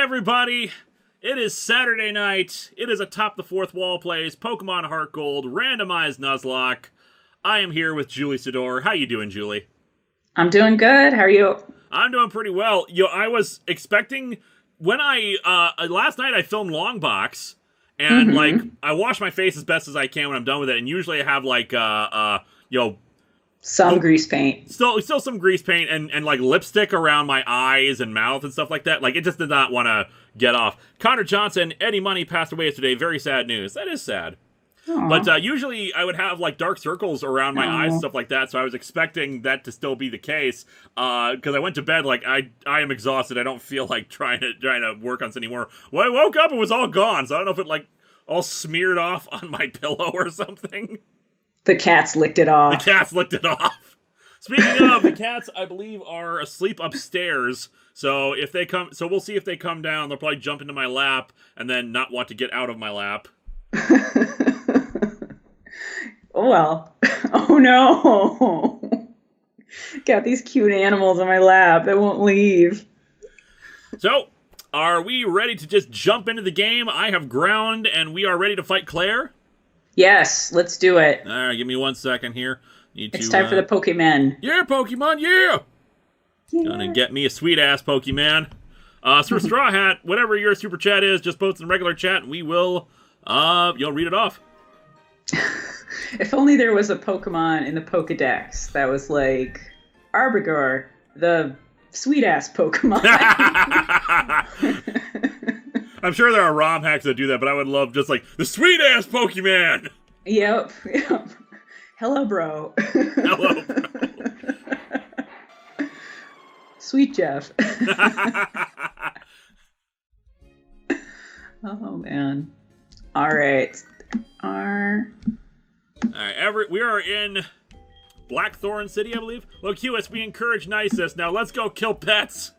everybody! It is Saturday night. It is Atop the Fourth Wall plays Pokémon Heartgold Randomized Nuzlocke. I am here with Julie Sidor. How you doing, Julie? I'm doing good. How are you? I'm doing pretty well. I was expecting when last night I filmed Longbox, and I wash my face as best as I can when I'm done with it, and usually I have some grease paint. Still some grease paint and like lipstick around my eyes and mouth and stuff like that. Like, it just did not want to get off. Connor Johnson, Eddie Money passed away yesterday. Very sad news. That is sad. Aww. But usually I would have like dark circles around my eyes and stuff like that, so I was expecting that to still be the case. Because I went to bed like I am exhausted. I don't feel like trying to work on this anymore. When I woke up, it was all gone. So I don't know if it like all smeared off on my pillow or something. The cats licked it off. The cats licked it off. Speaking of, the cats, I believe, are asleep upstairs. So if they come, we'll see if they come down. They'll probably jump into my lap and then not want to get out of my lap. Oh well. Oh no. Got these cute animals in my lap that won't leave. So, are we ready to just jump into the game? I have ground and we are ready to fight Claire. Yes, let's do it. All right, give me 1 second here. It's time for the Pokemon. Yeah, Pokemon, yeah! Gonna get me a sweet-ass Pokemon. So Straw Hat, whatever your super chat is, just post in regular chat and we will, read it off. If only there was a Pokemon in the Pokedex that was like Arbogor, the sweet-ass Pokemon. I'm sure there are ROM hacks that do that, but I would love just like, the sweet-ass Pokemon! Yep. Hello, bro. Hello, bro. Sweet Jeff. Oh, man. All right. We are in Blackthorn City, I believe. Look, QS, we encourage nicest. Now let's go kill pets.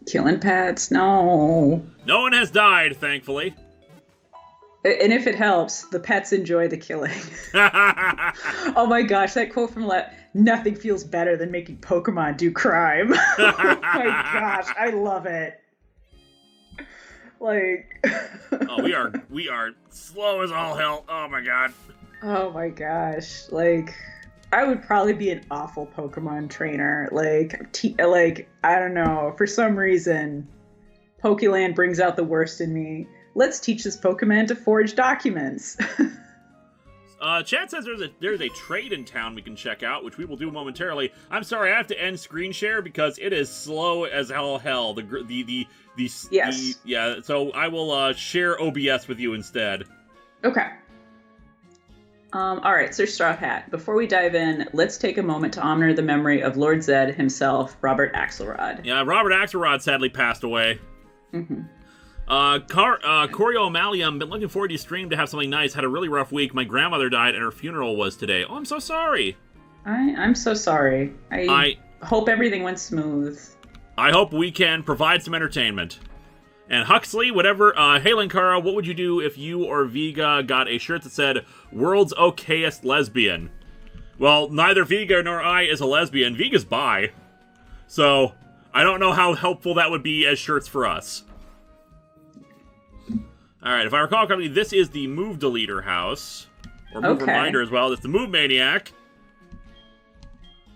Killing pets? No. No one has died, thankfully. And if it helps, the pets enjoy the killing. Oh my gosh, that quote from nothing feels better than making Pokemon do crime. Oh my gosh, I love it. Like... Oh, we are slow as all hell. Oh my god. Oh my gosh. Like, I would probably be an awful Pokemon trainer. Like, I don't know. For some reason, Pokeland brings out the worst in me. Let's teach this Pokemon to forge documents. Chat says there's a trade in town we can check out, which we will do momentarily. I'm sorry, I have to end screen share because it is slow as hell. Yes. Yeah, so I will share OBS with you instead. Okay. All right, Sir Straw Hat. Before we dive in, let's take a moment to honor the memory of Lord Zed himself, Robert Axelrod. Yeah, Robert Axelrod sadly passed away. Mm-hmm. Corio Amalium, been looking forward to your stream to have something nice. Had a really rough week. My grandmother died and her funeral was today. Oh, I'm so sorry. I'm so sorry. I hope everything went smooth. I hope we can provide some entertainment. And Huxley, whatever, hey Linkara, what would you do if you or Vega got a shirt that said, World's Okayest Lesbian? Well, neither Vega nor I is a lesbian. Vega's bi. So, I don't know how helpful that would be as shirts for us. Alright, if I recall correctly, this is the Move Deleter house. Or Move Reminder as well. It's the Move Maniac.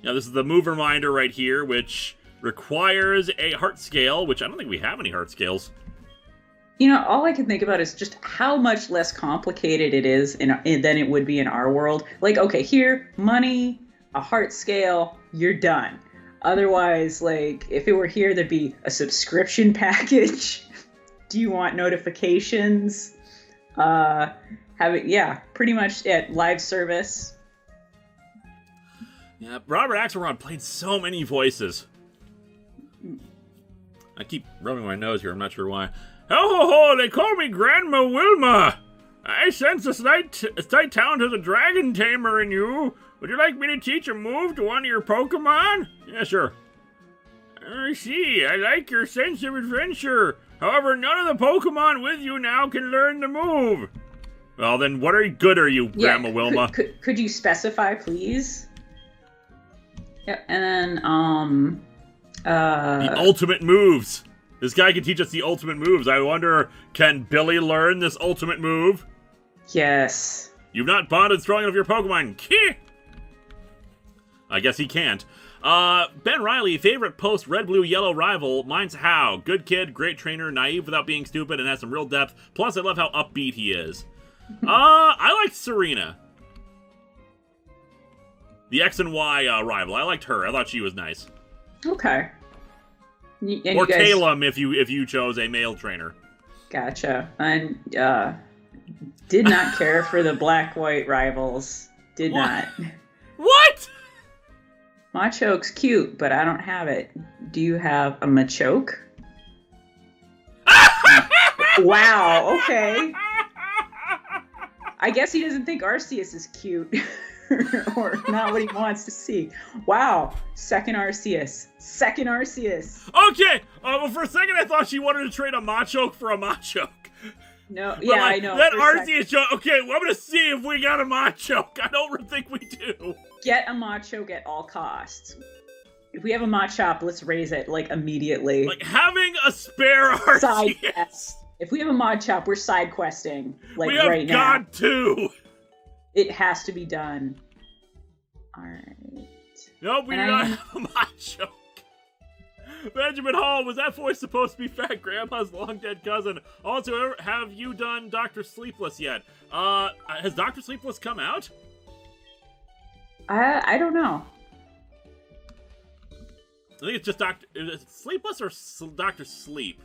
Yeah, this is the Move Reminder right here, which requires a heart scale, which I don't think we have any heart scales. You know, all I can think about is just how much less complicated it is than it would be in our world. Like, okay, here, money, a heart scale, you're done. Otherwise, like, if it were here, there'd be a subscription package. Do you want notifications? Pretty much live service. Yeah, Robert Axelrod played so many voices. I keep rubbing my nose here, I'm not sure why. Ho, they call me Grandma Wilma. I sense a slight talent as a dragon tamer in you. Would you like me to teach a move to one of your Pokemon? Yeah, sure. I see, I like your sense of adventure. However, none of the Pokemon with you now can learn the move. Well, then what good are you, Grandma Wilma? Could you specify, please? Yeah, and then, the ultimate moves. This guy can teach us the ultimate moves. I wonder, can Billy learn this ultimate move? Yes. You've not bonded strong enough with your Pokemon. I guess he can't. Ben Riley, favorite post red, blue, yellow rival. Mine's How. Good kid, great trainer, naive without being stupid, and has some real depth. Plus, I love how upbeat he is. I liked Serena. The X and Y rival. I liked her. I thought she was nice. Okay. Or Calum if you chose a male trainer. Gotcha. And did not care for the black-white rivals. Did not. What? Machoke's cute, but I don't have it. Do you have a Machoke? Wow, okay. I guess he doesn't think Arceus is cute. Or not what he wants to see. Wow. Second Arceus. Okay. Well, for a second I thought she wanted to trade a Machoke for a Machoke. No, But yeah, I know. That Arceus joke. Okay, well, I'm gonna see if we got a Machoke. I don't think we do. Get a Machoke at all costs. If we have a Machop, let's raise it, like, immediately. Like, having a spare Arceus. If we have a Machop, we're side questing, like, right now. We have got to. It has to be done. Alright. Nope, we do not have a Machoke. Benjamin Hall, was that voice supposed to be Fat Grandma's long-dead cousin? Also, have you done Dr. Sleepless yet? Has Dr. Sleepless come out? I don't know. I think it's just is it Sleepless or Dr. Sleep?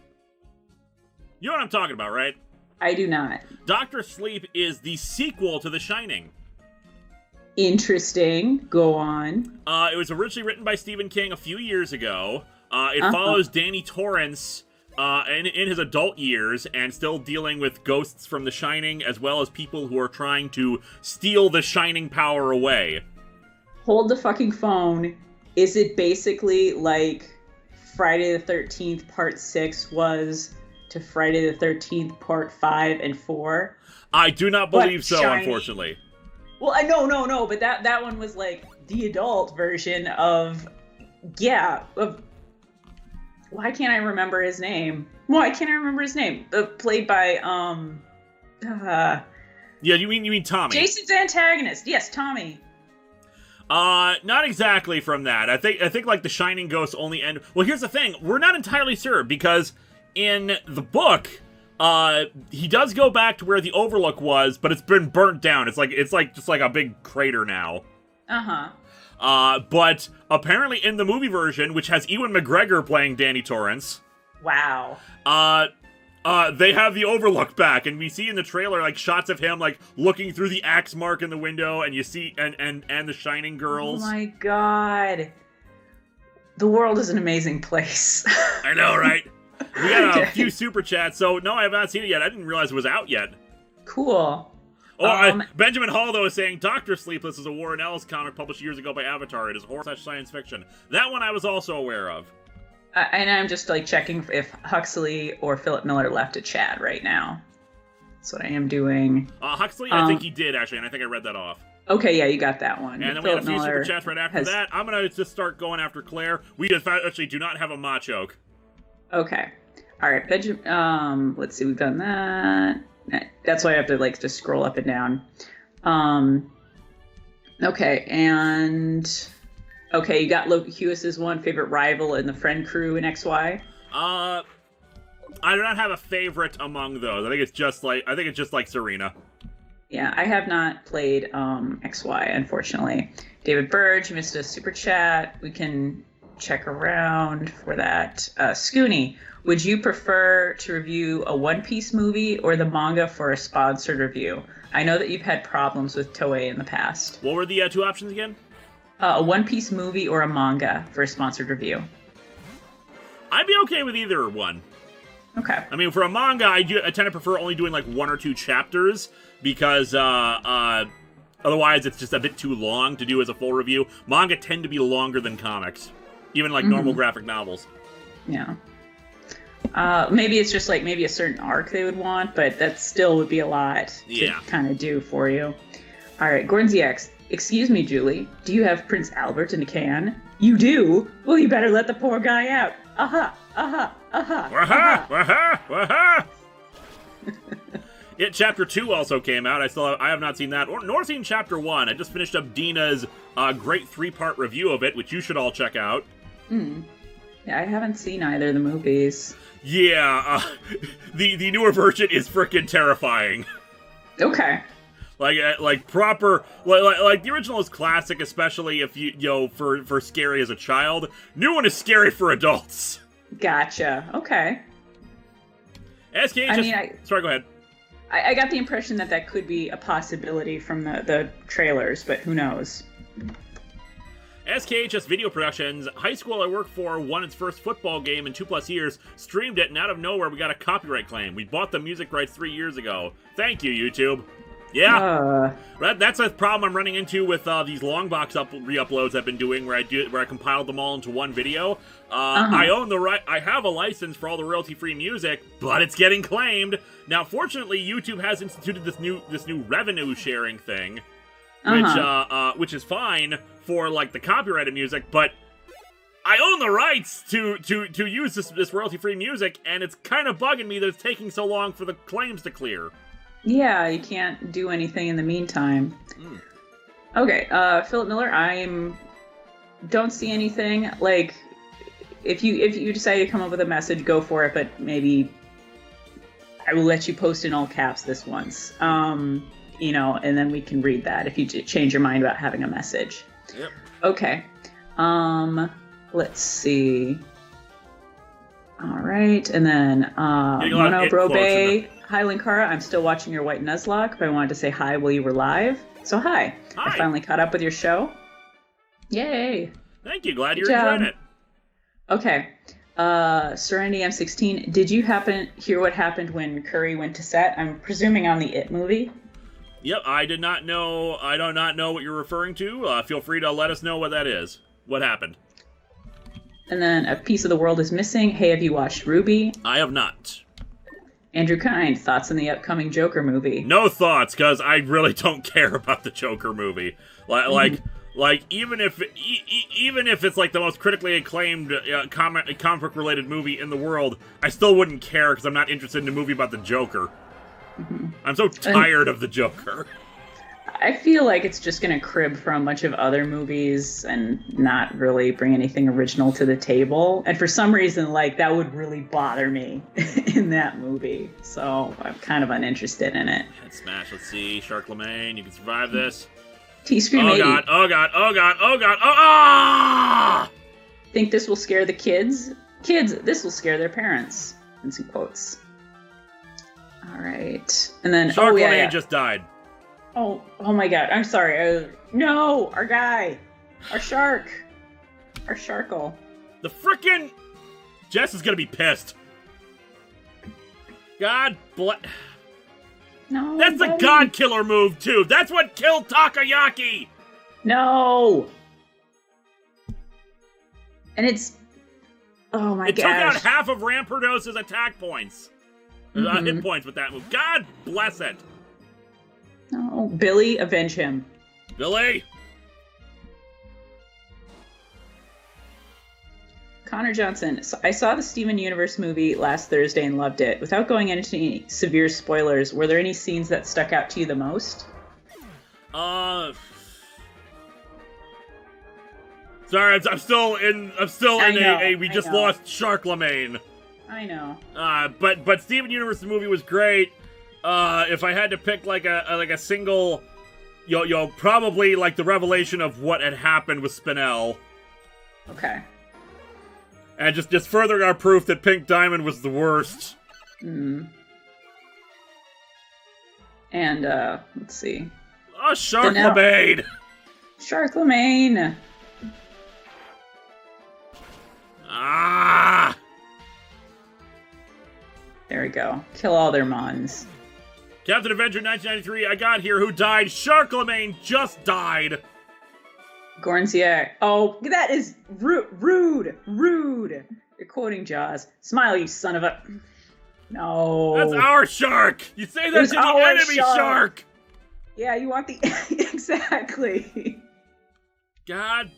You know what I'm talking about, right? I do not. Dr. Sleep is the sequel to The Shining. Interesting. Go on. It was originally written by Stephen King a few years ago. It follows Danny Torrance in his adult years and still dealing with ghosts from The Shining, as well as people who are trying to steal the Shining power away. Hold the fucking phone. Is it basically like Friday the 13th Part 6 was to Friday the 13th Part 5 and 4? I do not believe so, Shining. Unfortunately. Well, no, but that one was like the adult version of, why can't I remember his name? Played by, Yeah, you mean Tommy. Jason's antagonist. Yes, Tommy. Not exactly from that. I think like the Shining ghosts only end. Well, here's the thing. We're not entirely sure because in the book, he does go back to where the Overlook was, but it's been burnt down. It's like just like a big crater now. But apparently in the movie version, which has Ewan McGregor playing Danny Torrance. Wow. They have the Overlook back, and we see in the trailer like shots of him like looking through the axe mark in the window, and you see and the Shining girls. Oh my god. The world is an amazing place. I know, right? We got a few super chats, so no, I have not seen it yet. I didn't realize it was out yet. Cool. Benjamin Hall, though, is saying Dr. Sleepless is a Warren Ellis comic published years ago by Avatar. It is horror/science fiction. That one I was also aware of. And I'm just like checking if Huxley or Philip Miller left a chat right now. That's what I am doing. Huxley, I think he did, actually, and I think I read that off. Okay, yeah, you got that one. And then we have a few super chats right after that. I'm going to just start going after Claire. We actually do not have a Machoke. Okay. All right, Benjamin. Let's see, we've done that. That's why I have to like just scroll up and down. Okay, and you got Loki Hewis's one favorite rival in the friend crew in XY. I do not have a favorite among those. I think it's just like Serena. Yeah, I have not played XY, unfortunately. David Burge missed a super chat. We can check around for that. Scooney, would you prefer to review a One Piece movie or the manga for a sponsored review? I know that you've had problems with Toei in the past. What were the two options again? A One Piece movie or a manga for a sponsored review. I'd be okay with either one. Okay. I mean, for a manga, I tend to prefer only doing like 1 or 2 chapters because otherwise it's just a bit too long to do as a full review. Manga tend to be longer than comics, even like normal graphic novels. Yeah. Maybe it's just like maybe a certain arc they would want, but that still would be a lot to kind of do for you. All right, Gordon ZX. Excuse me, Julie. Do you have Prince Albert in a can? You do? Well, you better let the poor guy out. Aha, aha, Waha! Waha! Waha! It Chapter 2 also came out. I have not seen that, nor seen Chapter 1. I just finished up Dina's great 3-part review of it, which you should all check out. Yeah, I haven't seen either of the movies. Yeah, the newer version is freaking terrifying. Okay. Like proper, like the original is classic, especially if for scary as a child. New one is scary for adults. Gotcha. Okay. Sorry, go ahead. I got the impression that could be a possibility from the trailers, but who knows? SKHS Video Productions, high school I work for, won its first football game in 2+ years, streamed it, and out of nowhere we got a copyright claim. We bought the music rights 3 years ago. Thank you, YouTube. Yeah, that's a problem I'm running into with these long box re-uploads I've been doing, where I compiled them all into one video. I own the right. I have a license for all the royalty-free music, but it's getting claimed. Now, fortunately, YouTube has instituted this new revenue sharing thing, which is fine for like the copyrighted music, but I own the rights to use this royalty-free music, and it's kind of bugging me that it's taking so long for the claims to clear. Yeah, you can't do anything in the meantime. Okay, Philip Miller, don't see anything. Like, if you decide to come up with a message, go for it, but maybe I will let you post in all caps this once. And then we can read that if you change your mind about having a message. Yep. Okay. Let's see. All right, and then Mono Brobe. Hi, Linkara. I'm still watching your White Nuzlocke, but I wanted to say hi while you were live. So hi. I finally caught up with your show. Yay. Thank you. Glad you're enjoying it. Okay. Serenity M16, did you hear what happened when Curry went to set? I'm presuming on the It movie. Yep, I did not know. I do not know what you're referring to. Feel free to let us know what that is. What happened? And then A Piece of the World is Missing. Hey, have you watched Ruby? I have not. Andrew Kind, thoughts on the upcoming Joker movie? No thoughts, because I really don't care about the Joker movie. Like even if it's like the most critically acclaimed comic book related movie in the world, I still wouldn't care because I'm not interested in a movie about the Joker. I'm so tired of the Joker. I feel like it's just going to crib from a bunch of other movies and not really bring anything original to the table. And for some reason, like, that would really bother me in that movie. So I'm kind of uninterested in it. Head smash. Let's see. Sharklemagne, you can survive this. T-Scream 80. God, oh god, oh god, oh god, oh ah! Think this will scare the kids? Kids, this will scare their parents. In some quotes. All right. And then, Sharklemagne just died. Oh my god, I'm sorry. No, our guy. Our shark. Our Sharkle. The frickin' Jess is gonna be pissed. God bless. No, that's the God Killer move, too. That's what killed Takoyaki. No. And it's... Oh my gosh. It took out half of Rampardos' attack points. Hit points with that move. God bless it. No, Billy, avenge him. Billy! Connor Johnson, I saw the Steven Universe movie last Thursday and loved it. Without going into any severe spoilers, were there any scenes that stuck out to you the most? Sorry, I'm still in we just lost Sharklemagne. I know. But Steven Universe movie was great. If I had to pick like a single, probably like the revelation of what had happened with Spinel. Okay. And just furthering our proof that Pink Diamond was the worst. And let's see. Oh, Sharklemagne! Sharklemagne! Ah! There we go. Kill all their mons. Captain Avenger 1993, I got here. Who died? Sharklemagne just died. Gornzier. Oh, that is rude. You're quoting Jaws. Smile, you son of a... No. That's our shark. You say that to the enemy shark. Yeah, you want the... Exactly. God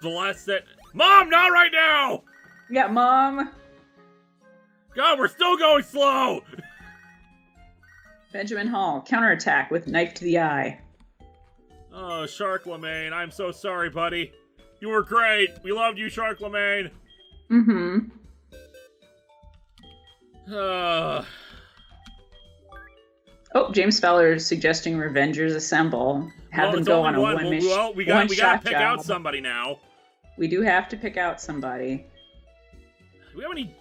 bless it. Mom, not right now. Yeah, Mom. Oh, we're still going slow! Benjamin Hall, counterattack with knife to the eye. Oh, Sharklemagne, I'm so sorry, buddy. You were great. We loved you, Sharklemagne. Mm-hmm. Oh, James Feller is suggesting Revengers assemble. Have them go on a one mission. Well, we gotta pick out somebody now. We do have to pick out somebody. Do we have any?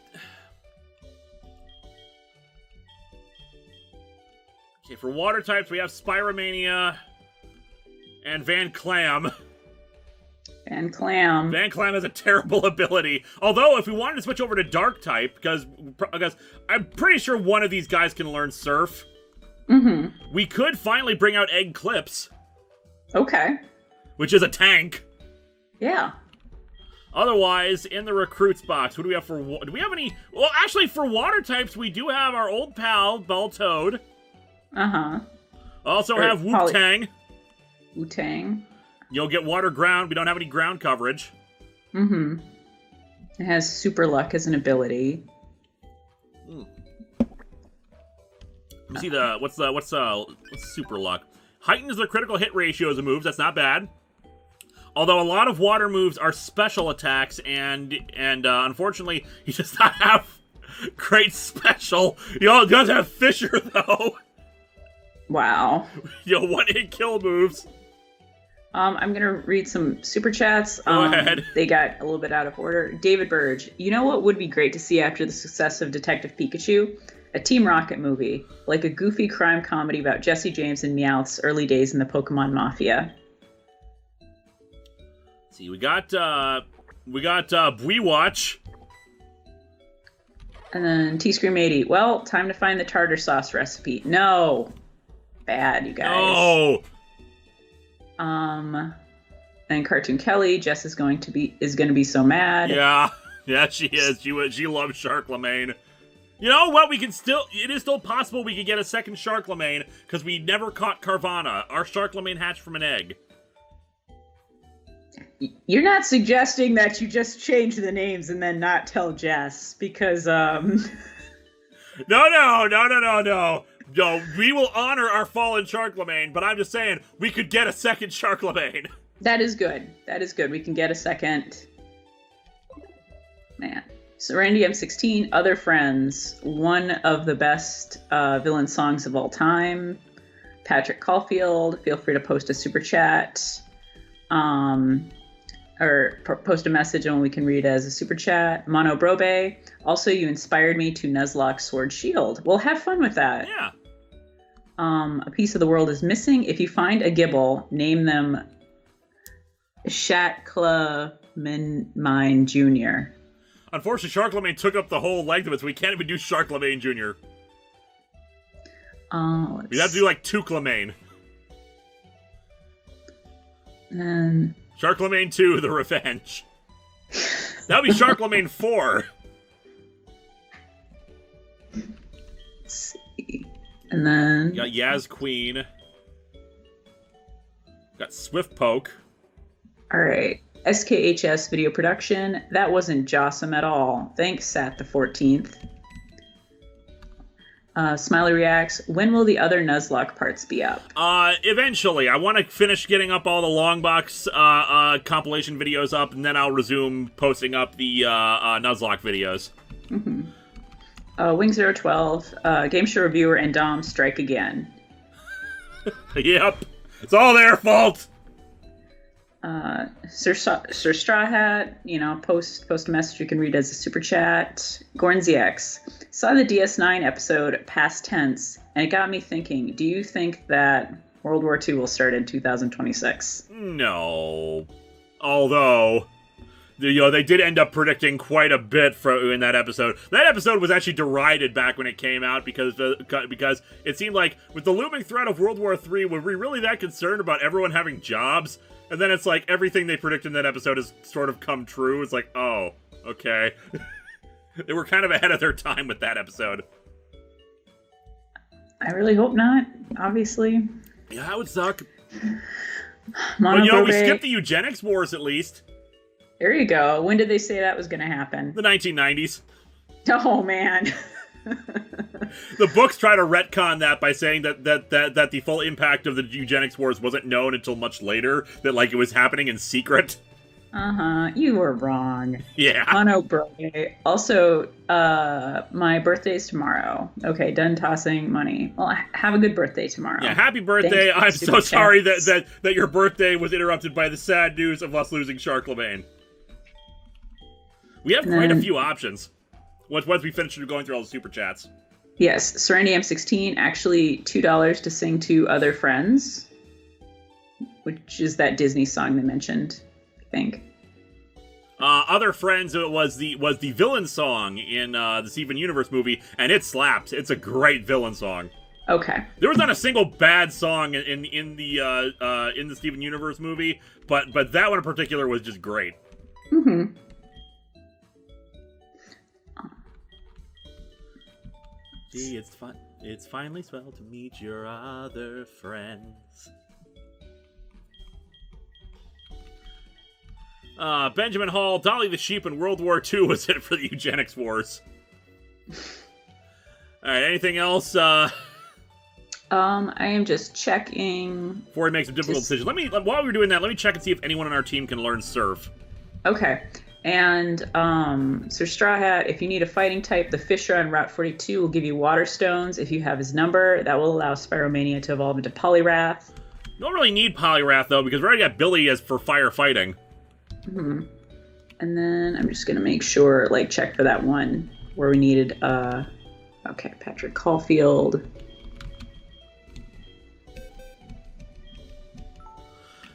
Okay, for water types, we have Spiromania and Van Clam. Van Clam. Van Clam has a terrible ability. Although, if we wanted to switch over to Dark type, because I'm pretty sure one of these guys can learn Surf. Mm-hmm. We could finally bring out Egg Clips. Okay. Which is a tank. Yeah. Otherwise, in the recruits box, what do we have for... Do we have any... Well, actually, for water types, we do have our old pal, Baltoad. Uh-huh. Also have Wu-Tang. Wu-Tang. You'll get water ground. We don't have any ground coverage. Mm-hmm. It has Super Luck as an ability. Let me see what's Super Luck. Heightens the critical hit ratios of moves. That's not bad. Although a lot of water moves are special attacks, and unfortunately, he does not have great special. He does have Fisher though. Wow. One-hit kill moves. I'm gonna read some super chats. Go ahead. They got a little bit out of order. David Burge, you know what would be great to see after the success of Detective Pikachu? A Team Rocket movie, like a goofy crime comedy about Jesse James and Meowth's early days in the Pokemon Mafia. Let's see, we got Bwee-Watch. And then T-Scream80. Well, time to find the tartar sauce recipe. No. Bad, you guys. No. And Cartoon Kelly, Jess is going to be so mad. Yeah, she is. She loves Sharklemagne. You know what? It is still possible we could get a second Sharklemagne because we never caught Carvana. Our Sharklemagne hatched from an egg. You're not suggesting that you just change the names and then not tell Jess because No, we will honor our fallen Sharklemagne, but I'm just saying we could get a second Sharklemagne. That is good. We can get a second. Man. So Randy M16, Other Friends, one of the best villain songs of all time. Patrick Caulfield, feel free to post a super chat. Or post a message and we can read it as a super chat. Mono Brobe, also you inspired me to Nuzlocke Sword Shield. Well, have fun with that. Yeah. A piece of the world is missing. If you find a Gibble, name them Sharklemagne Jr. Unfortunately, Sharklemagne took up the whole length of it, so we can't even do Sharklemagne Jr. We have to do like Tuklemagne. And Sharklemagne 2, The Revenge. That would be Sharklemagne 4. Let's see. And then... You got Yaz Queen. Got Swift Poke. Alright. SKHS Video Production. That wasn't Jossum at all. Thanks, Sat the 14th. Smiley reacts, when will the other Nuzlocke parts be up? Eventually. I want to finish getting up all the long box compilation videos up, and then I'll resume posting up the Nuzlocke videos. Mm-hmm. Wing012, Game Show Reviewer and Dom strike again. Yep. It's all their fault! Sir Straw Hat, post a message you can read as a super chat. Gornzx, saw the DS9 episode Past Tense, and it got me thinking, do you think that World War II will start in 2026? No. Although, they did end up predicting quite a bit in that episode. That episode was actually derided back when it came out because it seemed like, with the looming threat of World War III, were we really that concerned about everyone having jobs? And then it's like, everything they predicted in that episode has sort of come true. It's like, oh, okay. They were kind of ahead of their time with that episode. I really hope not, obviously. Yeah, that would suck. But, we skipped the eugenics wars, at least. There you go. When did they say that was going to happen? The 1990s. Oh, man. The books try to retcon that by saying that the full impact of the eugenics wars wasn't known until much later, that, like, it was happening in secret. You were wrong. Yeah. Oh, no, bro. Also, my birthday's tomorrow. Okay, done tossing money. Well, have a good birthday tomorrow. Yeah, happy birthday. I'm so sorry that your birthday was interrupted by the sad news of us losing Sharklemagne. We have quite a few options once we finish going through all the super chats. Yes, Serenity M16, actually $2 to sing to other friends, which is that Disney song they mentioned, I think. Other Friends was the villain song in the Steven Universe movie, and it slaps. It's a great villain song. Okay. There was not a single bad song in the Steven Universe movie, but that one in particular was just great. Mm-hmm. Gee, it's fun. It's finally swell to meet your other friends. Benjamin Hall, Dolly the Sheep in World War II was it for the eugenics wars. Alright, anything else? I am just checking. Before he makes some difficult decisions. While we're doing that, let me check and see if anyone on our team can learn Surf. Okay. And, Sir Straw Hat, if you need a fighting type, the Fisher on Route 42 will give you Water Stones. If you have his number, that will allow Spiromania to evolve into Poliwrath. You don't really need Poliwrath, though, because we already got Billy as for firefighting. Mm-hmm. And then I'm just going to make sure, check for that one where we needed, okay, Patrick Caulfield.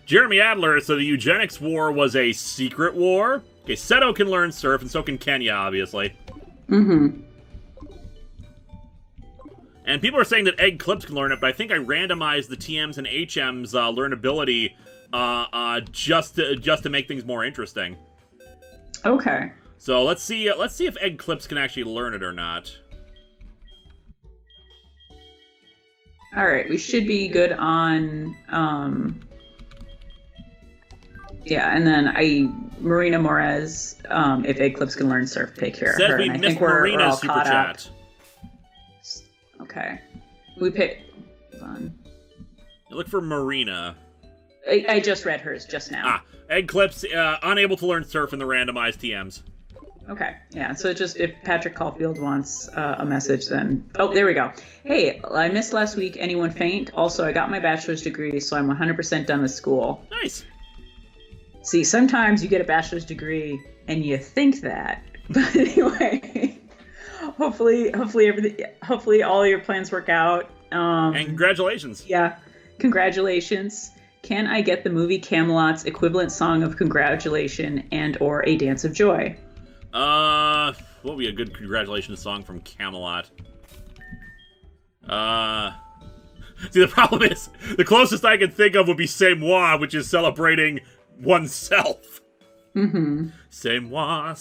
Jeremy Adler, so the eugenics war was a secret war. Okay, Seto can learn Surf, and so can Kenya, obviously. Mm-hmm. And people are saying that Egg Clips can learn it, but I think I randomized the TMs and HMs learnability just to make things more interesting. Okay. So let's see if Egg Clips can actually learn it or not. All right, we should be good on yeah, and then Marina Morez, if Egg Clips can learn Surf, take care of her. Says we and I missed think we're all super caught chat. Up. Okay. We picked. Hold on. Look for Marina. I just read hers just now. Egg Clips, unable to learn Surf in the randomized TMs. Okay, yeah, so just if Patrick Caulfield wants a message, then... Oh, there we go. Hey, I missed last week. Anyone faint? Also, I got my bachelor's degree, so I'm 100% done with school. Nice. See, sometimes you get a bachelor's degree, and you think that. But anyway, hopefully all your plans work out. And congratulations. Yeah, congratulations. Can I get the movie Camelot's equivalent song of congratulation and or a dance of joy? What would be a good congratulations song from Camelot? See, the problem is, the closest I can think of would be C'est Moi, which is celebrating oneself. Mm-hmm. C'est moi,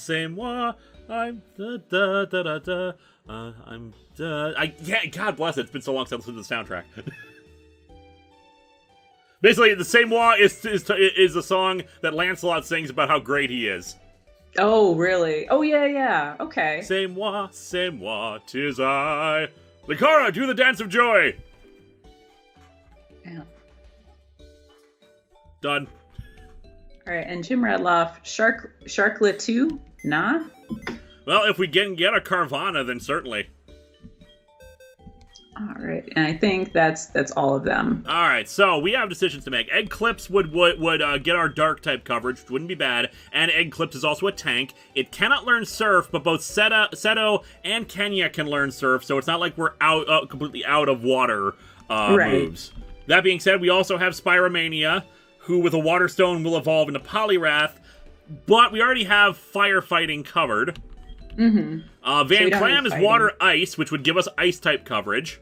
I'm da-da-da-da-da, I'm da... Yeah, God bless it, it's been so long since I listened to the soundtrack. Basically, the C'est Moi is the song that Lancelot sings about how great he is. Oh, really? Oh, yeah, okay. C'est moi, 'tis I. Linkara, do the dance of joy! Yeah. Done. Alright, and Jim Radloff, Sharklet 2? Nah? Well, if we can get a Carvana, then certainly. Alright, and I think that's all of them. Alright, so we have decisions to make. Egg Clips would get our dark type coverage, which wouldn't be bad, and Egg Clips is also a tank. It cannot learn Surf, but both Seto and Kenya can learn Surf, so it's not like we're completely out of water moves. That being said, we also have Spiromania, who with a Water Stone will evolve into Poliwrath, but we already have Firefighting covered. Mm-hmm. Van Clam is Water Ice, which would give us Ice type coverage.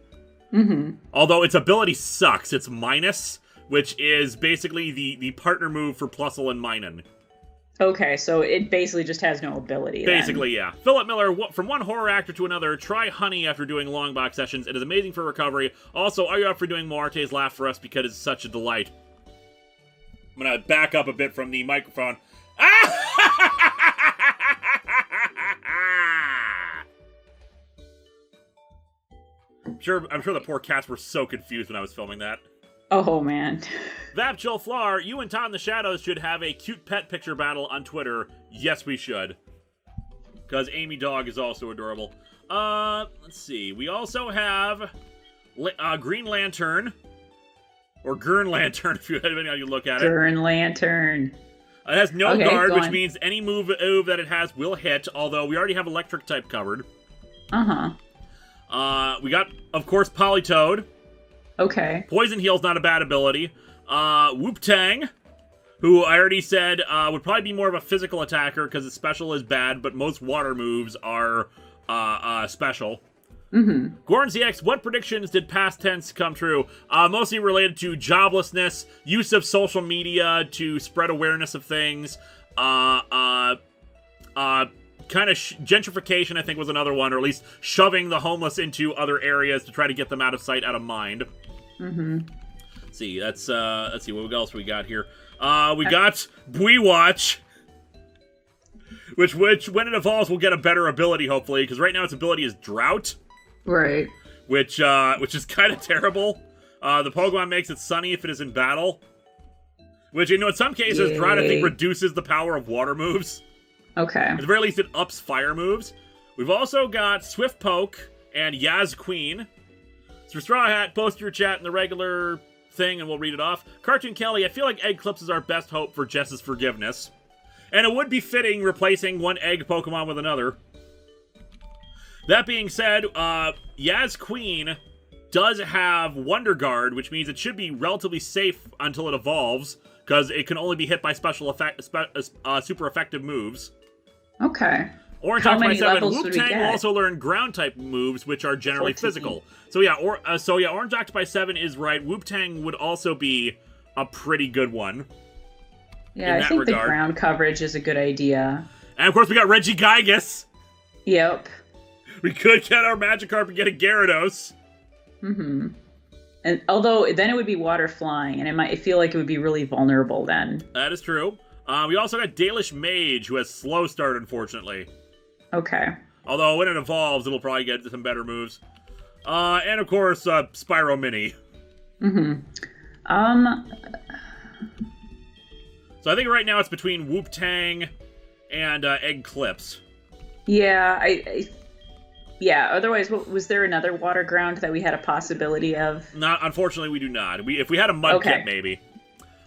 Mm-hmm. Although its ability sucks. It's Minus, which is basically the partner move for Plusle and Minun. Okay, so it basically just has no ability. Basically, yeah. Philip Miller, from one horror actor to another, try honey after doing long box sessions. It is amazing for recovery. Also, are you up for doing Moarte's laugh for us because it's such a delight? I'm gonna back up a bit from the microphone. sure the poor cats were so confused when I was filming that. Oh, man. Vapchil Flar, you and Todd in the Shadows should have a cute pet picture battle on Twitter. Yes, we should. Because Amy Dog is also adorable. Let's see. We also have Green Lantern. Or Gurn Lantern, if you depending on how you look at it. Gurn Lantern. It has no guard, which means any move that it has will hit, although we already have electric type covered. We got, of course, Politoed. Okay. Poison Heal's not a bad ability. Whoop Tang, who I already said would probably be more of a physical attacker because its special is bad, but most water moves are special. Gorn ZX, what predictions did past tense come true? Mostly related to joblessness, use of social media to spread awareness of things, kind of gentrification, I think, was another one, or at least shoving the homeless into other areas to try to get them out of sight, out of mind. Let's see, let's see, what else we got here? We got Buiwatch, which when it evolves, will get a better ability, hopefully, because right now its ability is Drought. Right. Which is kind of terrible. The Pokemon makes it sunny if it is in battle. Which, in some cases, Drought, I think, reduces the power of water moves. Okay. At the very least, it ups fire moves. We've also got Swift Poke and Yaz Queen. So for Straw Hat, post your chat in the regular thing and we'll read it off. Cartoon Kelly, I feel like Egg Clips is our best hope for Jess's forgiveness. And it would be fitting replacing one egg Pokemon with another. That being said, Yaz Queen does have Wonder Guard, which means it should be relatively safe until it evolves, because it can only be hit by super effective moves. Okay. Orange How Octopi many 7, levels would we Wu-Tang will get? also learn ground type moves, which are generally 14. physical. So yeah, Orange Octopi 7 is right. Wu-Tang would also be a pretty good one. Yeah, I think the ground coverage is a good idea. And of course we got Regigigas. Yep. We could get our Magikarp and get a Gyarados. And although then it would be water flying, and I feel like it would be really vulnerable then. That is true. We also got Dalish Mage, who has slow start, unfortunately. Okay. Although when it evolves, it'll probably get some better moves. And of course, Spyro Mini. So I think right now it's between Whoop Tang and Egg Clips. Yeah, yeah, otherwise, was there another water ground that we had a possibility of? Not, unfortunately, we do not. If we had a Mud Kit, maybe.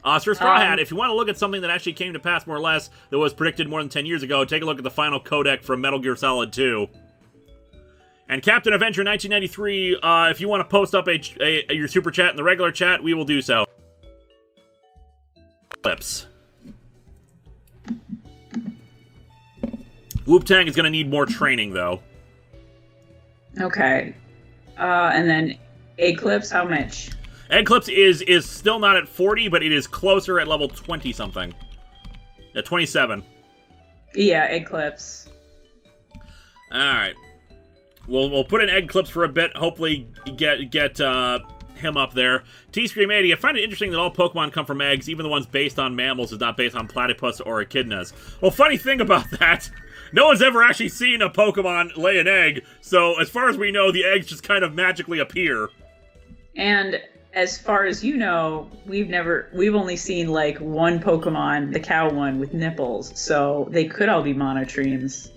So Straw Hat, if you want to look at something that actually came to pass more or less, that was predicted more than 10 years ago, take a look at the final codec from Metal Gear Solid 2. And Captain Avenger 1993, if you want to post up your super chat in the regular chat, we will do so. Clips. Whoop Tang is going to need more training, though. Okay. And then Eclipse, how much? Eclipse is still not at 40, but it is closer at level 20-something. At 27. Yeah, Eclipse. Alright. We'll put in Eclipse for a bit, hopefully get him up there. T-Scream 80, I find it interesting that all Pokemon come from eggs, even the ones based on mammals is not based on platypus or echidnas. Well, funny thing about that, no one's ever actually seen a Pokemon lay an egg, so as far as we know, the eggs just kind of magically appear. And as far as you know, we've only seen like one Pokemon, the cow one, with nipples, so they could all be monotremes.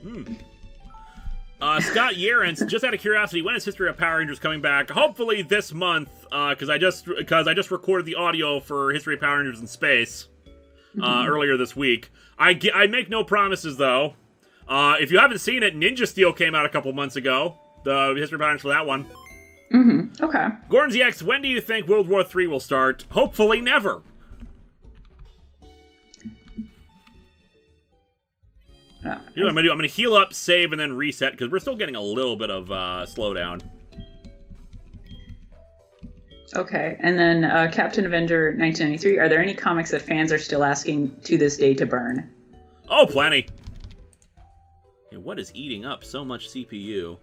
Scott Yerens, just out of curiosity, when is History of Power Rangers coming back? Hopefully this month, because I just recorded the audio for History of Power Rangers in Space earlier this week. I make no promises though. If you haven't seen it, Ninja Steel came out a couple months ago. The History of Power Rangers for that one. Okay. Gordon ZX, when do you think World War III will start? Hopefully never. You know what I'm gonna do? I'm gonna heal up, save, and then reset, because we're still getting a little bit of slowdown. Okay, and then Captain Avenger 1993, are there any comics that fans are still asking to this day to burn? Oh, plenty. Hey, what is eating up so much CPU?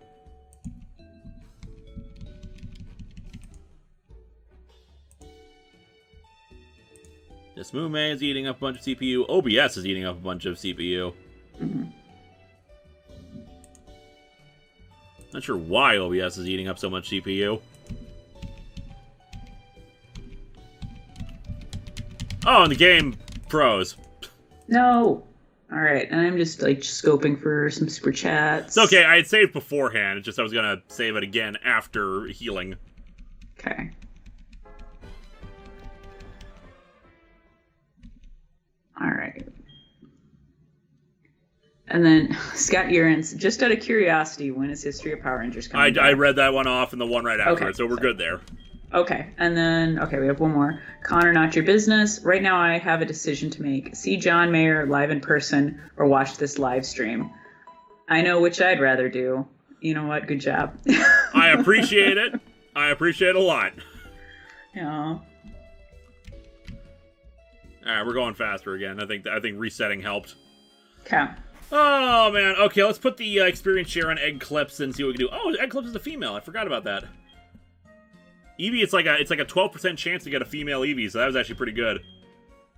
This Mume is eating up a bunch of CPU. OBS is eating up a bunch of CPU. Not sure why OBS is eating up so much CPU. Oh, and the game froze. No. All right, and I'm just like scoping for some super chats. It's okay. I had saved beforehand. It's just I was gonna save it again after healing. Okay. All right. And then Scott Urans, just out of curiosity, when is History of Power Rangers coming? I read that one off and the one right after Okay, it, so we're good there. Okay, and then, we have one more. Connor, not your business. Right now I have a decision to make. See John Mayer live in person or watch this live stream. I know which I'd rather do. You know what? Good job. I appreciate it. I appreciate it a lot. Yeah. Alright, we're going faster again. I think resetting helped. Okay. Oh, man. Okay, let's put the experience share on Egg Clips and see what we can do. Oh, Egg Clips is a female. I forgot about that. Eevee, it's like a 12% chance to get a female Eevee, so that was actually pretty good.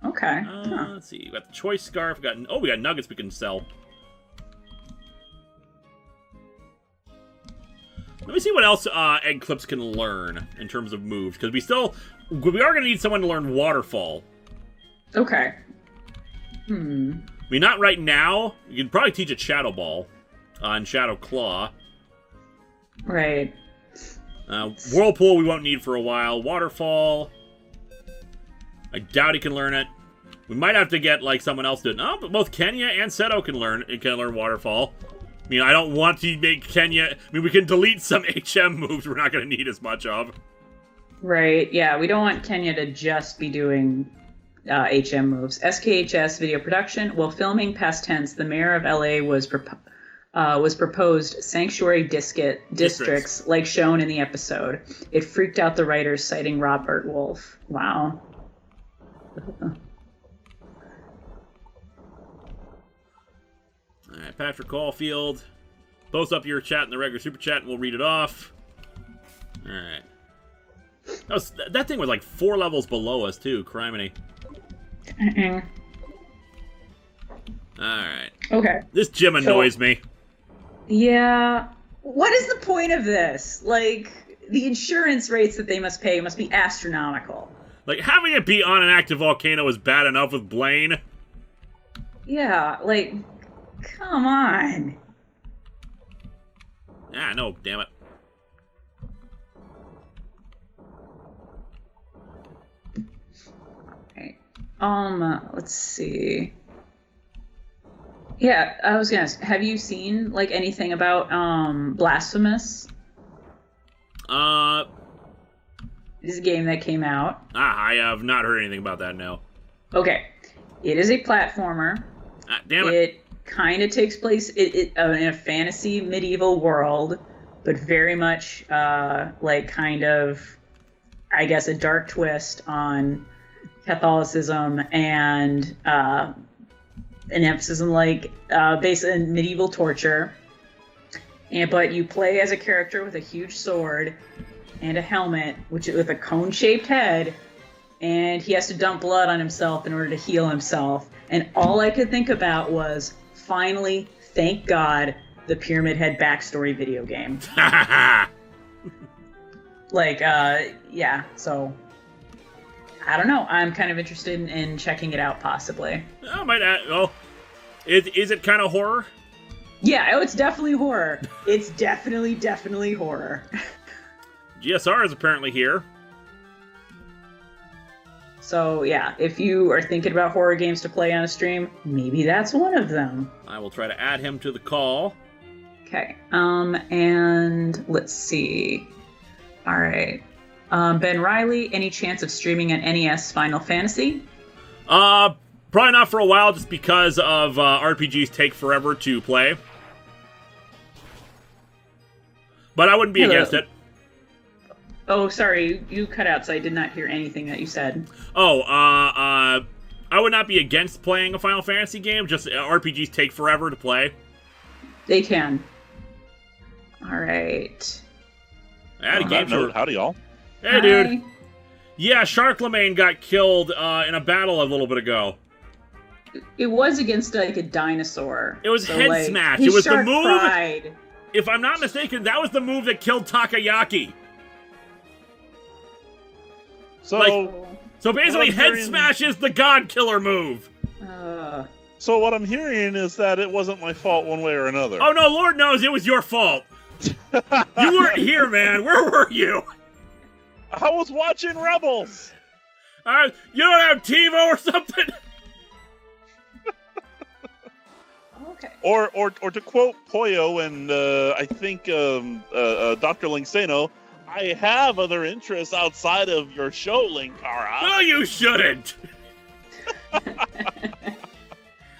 Okay. Let's see. We got the Choice Scarf. We got nuggets we can sell. Let me see what else Egg Clips can learn in terms of moves, because we are going to need someone to learn Waterfall. Okay. I mean, not right now. You can probably teach it Shadow Ball and Shadow Claw. Right. Whirlpool we won't need for a while. Waterfall, I doubt he can learn it. We might have to get like someone else to do it. No, but both Kenya and Seto can learn Waterfall. I mean, I don't want to make Kenya... I mean, we can delete some HM moves we're not going to need as much of. Right, yeah. We don't want Kenya to just be doing HM moves. SKHS video production. While filming past tense, the mayor of LA was proposed sanctuary districts like shown in the episode. It freaked out the writers, citing Robert Wolf. Wow. Alright, Patrick Caulfield. Post up your chat in the regular super chat and we'll read it off. Alright. That thing was like 4 levels below us too, criminy. Alright. Okay. This gym annoys me. Yeah. What is the point of this? Like, the insurance rates that they must pay must be astronomical. Like, having it be on an active volcano is bad enough with Blaine. Yeah, like, come on. Ah, no, damn it. Alright. Let's see. Yeah, I was gonna ask, have you seen, like, anything about, Blasphemous? This is a game that came out. I have not heard anything about that, no. Okay. It is a platformer. Ah, damn it. It kind of takes place in a fantasy medieval world, but very much, like, kind of, I guess, a dark twist on Catholicism and, an emphasis on, like, based on medieval torture. But you play as a character with a huge sword and a helmet, with a cone-shaped head, and he has to dump blood on himself in order to heal himself. And all I could think about was, finally, thank God, the Pyramid Head backstory video game. Like, yeah, so... I don't know. I'm kind of interested in checking it out, possibly. I might add... Oh, is it kind of horror? Yeah, oh, it's definitely horror. It's definitely horror. GSR is apparently here. So, yeah, if you are thinking about horror games to play on a stream, maybe that's one of them. I will try to add him to the call. Okay, and let's see. All right. Ben Riley, any chance of streaming an NES Final Fantasy? Probably not for a while, just because of RPGs take forever to play. But I wouldn't be against it. Oh, sorry, you cut out, so I did not hear anything that you said. Oh, I would not be against playing a Final Fantasy game, just RPGs take forever to play. They can. All right. I had a game show. Howdy, y'all. Hey, Hi. dude. Yeah, Sharklemagne got killed in a battle a little bit ago. It was against, like, a dinosaur. It was so, head like, smash. his It was the shark move. cried. if I'm not mistaken, that was the move that killed Takayaki. So, So basically, head smash is the God Killer move. So what I'm hearing is that it wasn't my fault one way or another. Oh no, Lord knows it was your fault. You weren't here, man. Where were you? I was watching Rebels. You don't have TiVo or something? Okay. Or to quote Poyo and I think Dr. Lingseno, I have other interests outside of your show, Linkara. No, you shouldn't.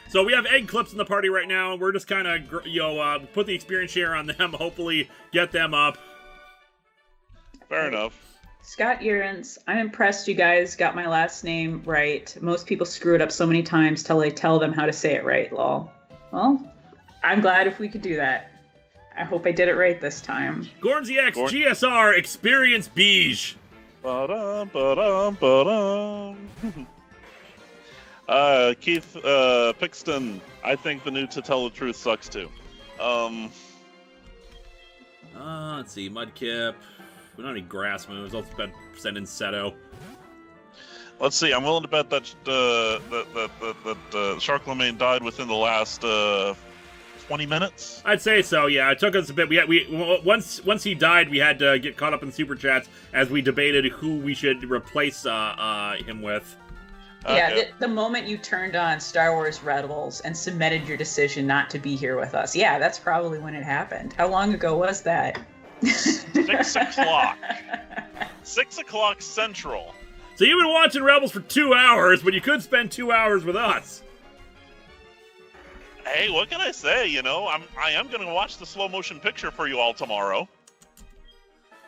So we have egg clips in the party right now, and we're just kind of, put the experience share on them, hopefully get them up. Fair enough. Scott Urans, I'm impressed you guys got my last name right. Most people screw it up so many times till I tell them how to say it right, lol. Well, I'm glad if we could do that. I hope I did it right this time. Gornsy X, GSR, Experience Beige. Ba-dum, ba-dum, ba-dum. Keith Pixton, I think the new To Tell the Truth sucks too. Let's see, Mudkip. We don't have any grass moves. Let's send in Seto. Let's see. I'm willing to bet that Sharklemagne died within the last 20 minutes. I'd say so. Yeah, it took us a bit. Once he died, we had to get caught up in super chats as we debated who we should replace him with. Yeah, Okay. the moment you turned on Star Wars Rebels and cemented your decision not to be here with us. Yeah, that's probably when it happened. How long ago was that? 6 o'clock. 6 o'clock Central. So you've been watching Rebels for 2 hours, but you could spend 2 hours with us. Hey, what can I say? You know, I am going to watch the slow motion picture for you all tomorrow.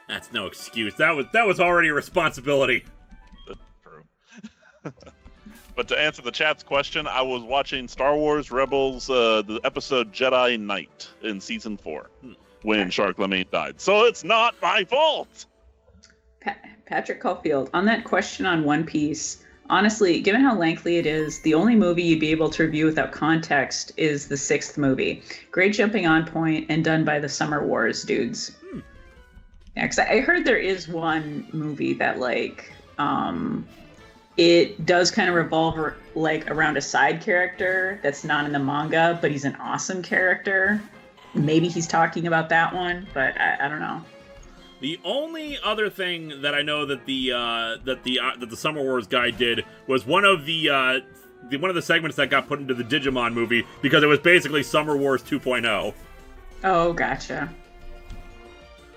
That's no excuse. That was already a responsibility. True. But to answer the chat's question, I was watching Star Wars Rebels, the episode Jedi Knight in season 4 when Sharklemagne died. So it's not my fault. Patrick Caulfield, on that question on One Piece, honestly, given how lengthy it is, the only movie you'd be able to review without context is the 6th movie. Great jumping on point and done by the Summer Wars dudes. Yeah, because I heard there is one movie that, like, it does kind of revolve around a side character that's not in the manga, but he's an awesome character. Maybe he's talking about that one, but I don't know. The only other thing that I know that the Summer Wars guy did was one of the segments that got put into the Digimon movie because it was basically Summer Wars 2.0. Oh, gotcha.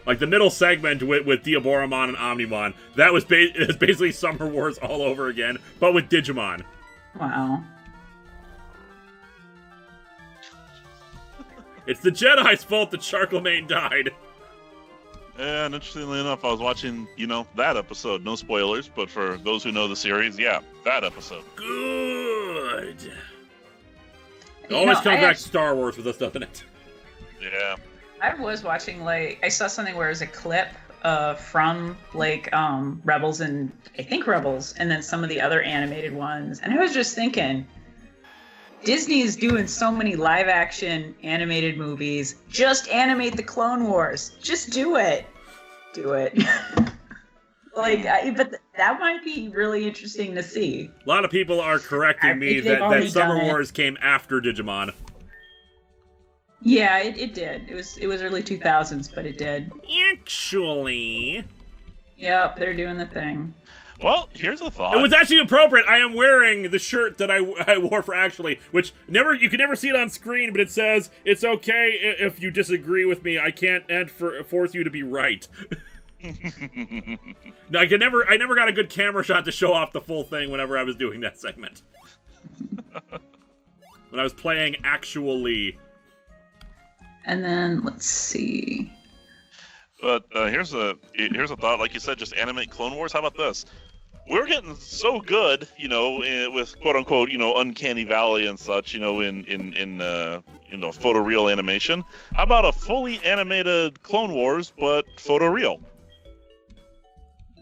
Like the middle segment with Diaboromon and Omnimon, that was basically Summer Wars all over again, but with Digimon. Wow. It's the Jedi's fault that Sharklemagne died. And interestingly enough, I was watching, that episode. No spoilers, but for those who know the series, yeah, that episode. Good. It always comes back to Star Wars with us, doesn't it? Yeah. I was watching, I saw something where it was a clip from, Rebels and then some of the other animated ones. And I was just thinking, Disney is doing so many live-action animated movies. Just animate the Clone Wars. Just do it. Do it. But that might be really interesting to see. A lot of people are correcting me that Summer Wars came after Digimon. Yeah, it did. It was early 2000s, but it did. Actually. Yep, they're doing the thing. Well, here's a thought. It was actually appropriate. I am wearing the shirt that I wore for Actually, which you can never see it on screen, but it says, it's okay if you disagree with me. I can't force you to be right. No, I never got a good camera shot to show off the full thing whenever I was doing that segment. When I was playing Actually. And then, let's see. But here's a thought. Like you said, just animate Clone Wars. How about this? We're getting so good, with quote unquote, Uncanny Valley and such, in photoreal animation. How about a fully animated Clone Wars, but photoreal?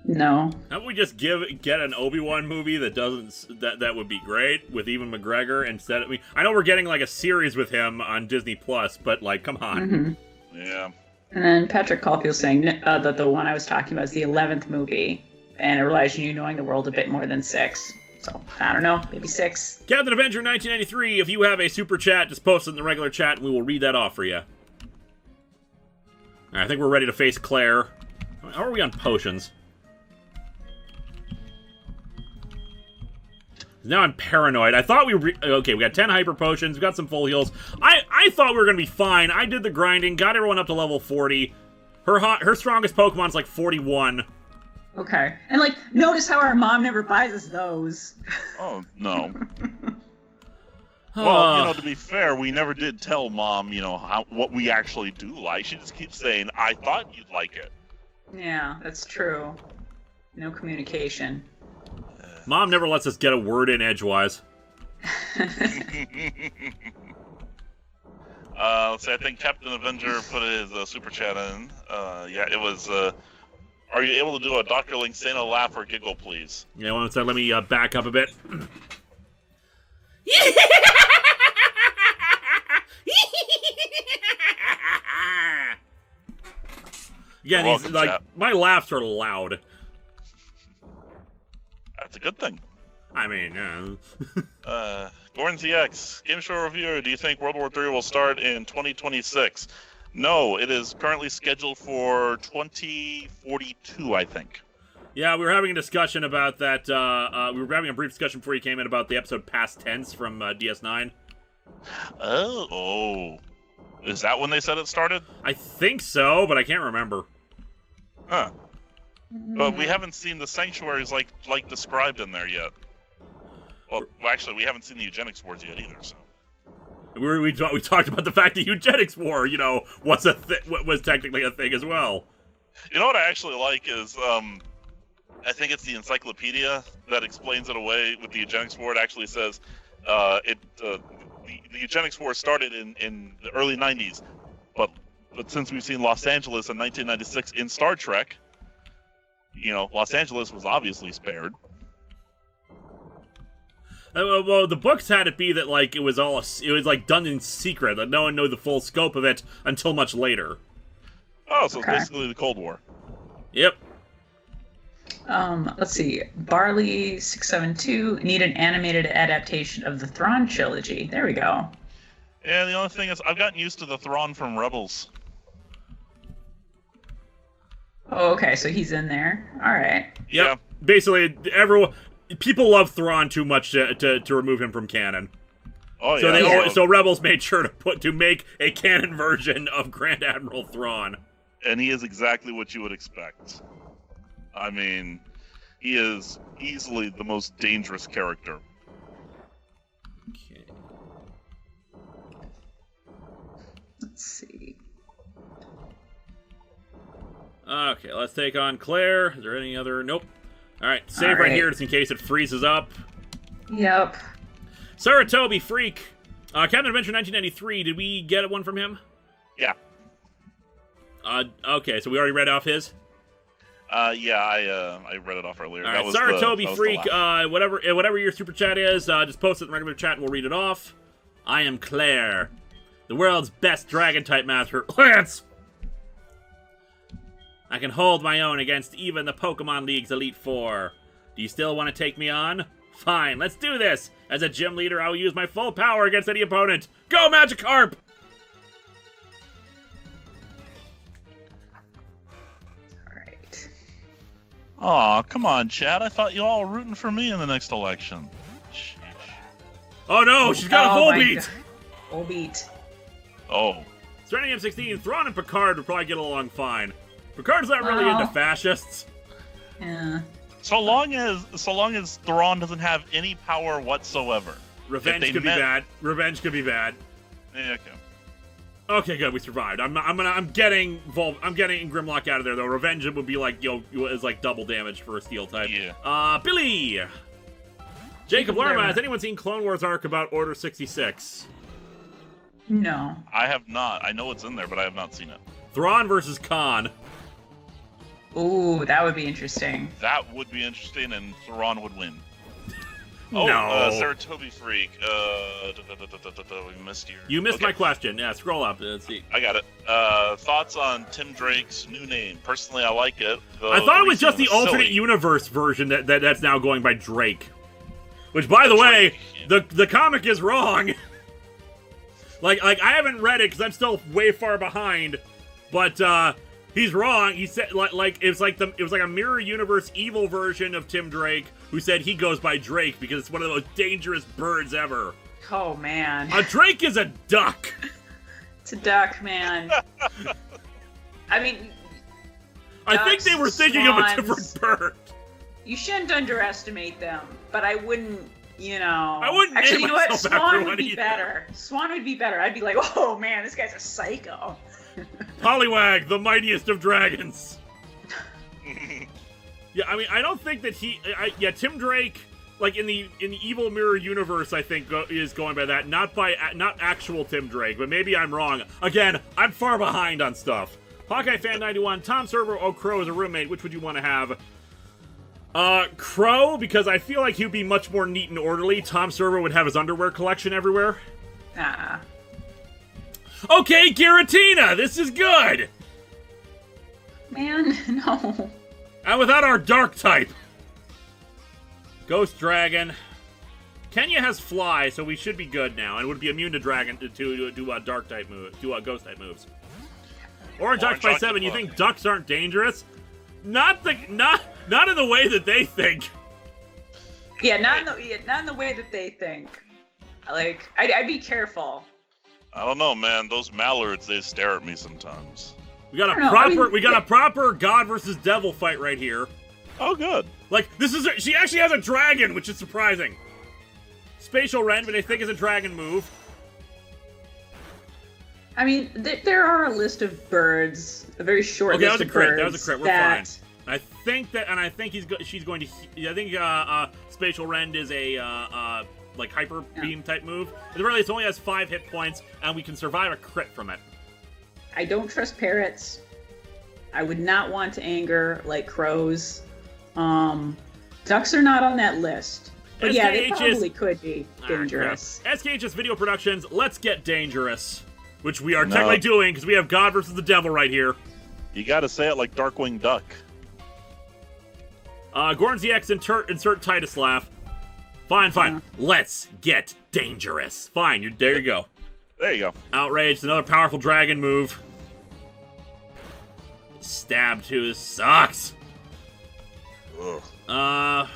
No. How about we just get an Obi-Wan movie that would be great with Ewan McGregor instead of I know we're getting a series with him on Disney Plus, but come on. Mm-hmm. Yeah. And then Patrick Caulfield's saying that the one I was talking about is the 11th movie, and it relies on you knowing the world a bit more than 6. So, I don't know, maybe 6. Captain Avenger 1993, if you have a super chat, just post it in the regular chat and we will read that off for you. Alright, I think we're ready to face Claire. How are we on potions? Now I'm paranoid. I thought okay, we got 10 hyper potions, we got some full heals. I thought we were gonna be fine. I did the grinding, got everyone up to level 40. Her strongest Pokemon's like 41. Okay. And, like, notice how our mom never buys us those. Oh, no. Well, to be fair, we never did tell Mom, what we actually do like. She just keeps saying, I thought you'd like it. Yeah, that's true. No communication. Mom never lets us get a word in edgewise. Let's see, I think Captain Avenger put his super chat in. Yeah, it was, are you able to do a Dr. Linksana laugh or giggle, please? Yeah, one second, let me back up a bit. Yeah, Welcome, chat. my laughs are loud. That's a good thing. I mean, Gordon ZX, Game Show Reviewer, do you think World War III will start in 2026? No, it is currently scheduled for 2042, I think. Yeah, we were having a discussion about that. We were having a brief discussion before you came in about the episode Past Tense from DS9. Oh. Is that when they said it started? I think so, but I can't remember. Huh. But we haven't seen the sanctuaries like described in there yet. Well, actually, we haven't seen the eugenics wars yet either, so. We talked about the fact that eugenics war, was technically a thing as well. You know what I actually like is, I think it's the encyclopedia that explains it away with the eugenics war. It actually says, the eugenics war started in the early 90s, but since we've seen Los Angeles in 1996 in Star Trek, Los Angeles was obviously spared. Well, the books had it be that it was done in secret, that no one knew the full scope of it until much later. Oh, so okay. It's basically the Cold War. Yep. Let's see. Barley672 need an animated adaptation of the Thrawn trilogy. There we go. Yeah, the only thing is I've gotten used to the Thrawn from Rebels. Oh, okay, so he's in there. All right. Yep. Yeah. Basically, people love Thrawn too much to remove him from canon. Oh yeah. So Rebels made sure to make a canon version of Grand Admiral Thrawn. And he is exactly what you would expect. I mean, he is easily the most dangerous character. Okay. Let's see. Okay, let's take on Claire. Is there any other? Nope. Alright, save right here just in case it freezes up. Yep. Saratobi Freak. Captain Adventure 1993, did we get one from him? Yeah. Okay, so we already read off his? Yeah, I read it off earlier. Alright, Saratobi Freak, whatever your super chat is, just post it in the regular chat and we'll read it off. I am Claire, the world's best dragon-type master. Lance! I can hold my own against even the Pokemon League's Elite Four. Do you still want to take me on? Fine, let's do this! As a gym leader, I will use my full power against any opponent. Go, Magikarp! Alright. Aw, come on, Chad. I thought you all were rooting for me in the next election. Sheesh. Oh no, she's got a full beat! Full beat. Oh. Starting M16, Thrawn and Picard would probably get along fine. Picard's not really into fascists. Yeah. So long as Thrawn doesn't have any power whatsoever. Revenge could be bad. Revenge could be bad. Yeah, okay. Okay, good. We survived. I'm getting Grimlock out of there though. Revenge would be is like double damage for a steel type. Yeah. Billy. Jacob Lerma, has anyone seen Clone Wars arc about Order 66? No. I have not. I know it's in there, but I have not seen it. Thrawn versus Khan. Ooh, that would be interesting. That would be interesting, and Thrawn would win. Oh, No. Saratobi Freak. We missed your... You missed my question. Yeah, scroll up. Let's see. I got it. Thoughts on Tim Drake's new name? Personally, I like it. I thought it was just the alternate silly. universe version that's now going by Drake. Which, by the way, the comic is wrong. like I haven't read it because I'm still way far behind. But he's wrong. He said it was like a mirror universe evil version of Tim Drake who said he goes by Drake because it's one of the most dangerous birds ever. Oh man. A drake is a duck. It's a duck, man. I mean, I think they were thinking of a swans. different bird. You shouldn't underestimate them, but I wouldn't, I wouldn't Actually, name you know what? myself after Swan one would be either. better. Swan would be better. I'd be like, oh man, this guy's a psycho. Poliwag, the mightiest of dragons. Yeah, I mean, I don't think that Tim Drake, like in the Evil Mirror universe, I think is going by that, not actual Tim Drake, but maybe I'm wrong. Again, I'm far behind on stuff. Hawkeye Fan 91, Tom Server, Crow as a roommate. Which would you want to have? Crow, because I feel like he'd be much more neat and orderly. Tom Server would have his underwear collection everywhere. Ah. Okay, Giratina, this is good. Man, no. And without our dark type. Ghost Dragon. Kenya has Fly, so we should be good now, and would be immune to Dragon to dark type move, to ghost type moves. Orange Ducks by 7. You think ducks aren't dangerous? Not in the way that they think. Yeah, not in the way that they think. Like, I'd be careful. I don't know, man. Those mallards, they stare at me sometimes. We got a proper God versus Devil fight right here. Oh, good. Like, she actually has a dragon, which is surprising. Spatial Rend, but I think is a dragon move. I mean, there are a list of birds, a very short list of birds. That was a crit. We're fine. I think she's going to. I think Spatial Rend is a like hyper beam type move. At the very least, it only has 5 hit points, and we can survive a crit from it. I don't trust parrots. I would not want to anger like crows. Ducks are not on that list. But yeah, they probably could be dangerous. SKHS Video Productions, let's get dangerous. Which we are technically doing, because we have God versus the Devil right here. You gotta say it like Darkwing Duck. Gorn ZX, insert Titus laugh. Fine. Let's get dangerous. Fine, there you go. There you go. Outrage, another powerful dragon move. Stab 2 sucks. Ugh. That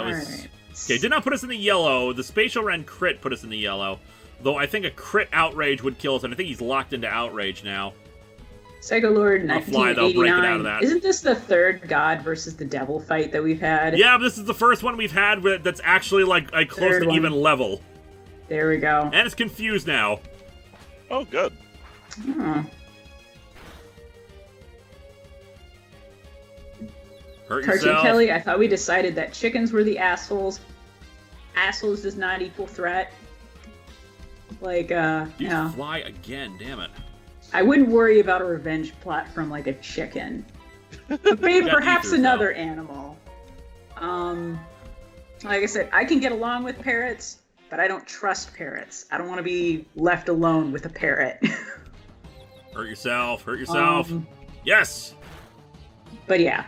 was... Right. Okay, did not put us in the yellow. The Spatial Rend crit put us in the yellow. Though I think a crit Outrage would kill us, and I think he's locked into Outrage now. Psycho Lord I'll fly, though, break it out of that. Isn't this the third God versus the Devil fight that we've had? Yeah, but this is the first one we've had that's actually like close to even level. There we go. And it's confused now. Oh, good. Oh. Hurt Cartoon yourself. Kelly, I thought we decided that chickens were the assholes. Assholes does not equal threat. Like, You fly again, damn it. I wouldn't worry about a revenge plot from, like, a chicken. But maybe perhaps another animal. Like I said, I can get along with parrots, but I don't trust parrots. I don't want to be left alone with a parrot. Hurt yourself. Yes! But yeah,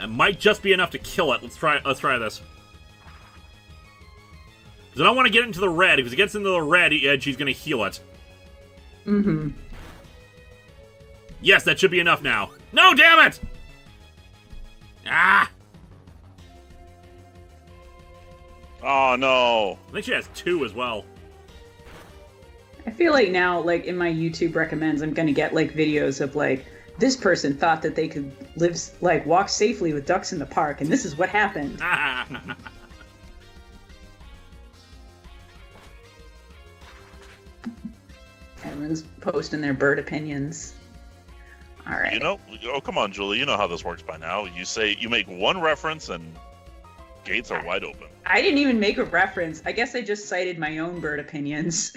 It might just be enough to kill it. Let's try this. Because I don't want to get into the red, because if it gets into the red, she's going to heal it. Mm-hmm. Yes, that should be enough now. No, damn it! Ah! Oh, no. I think she has 2 as well. I feel like now, like, in my YouTube recommends, I'm going to get, like, videos of, like, this person thought that they could walk safely with ducks in the park, and this is what happened. Everyone's posting their bird opinions. All right. Oh, come on, Julie. You know how this works by now. You make one reference and gates are wide open. I didn't even make a reference. I guess I just cited my own bird opinions.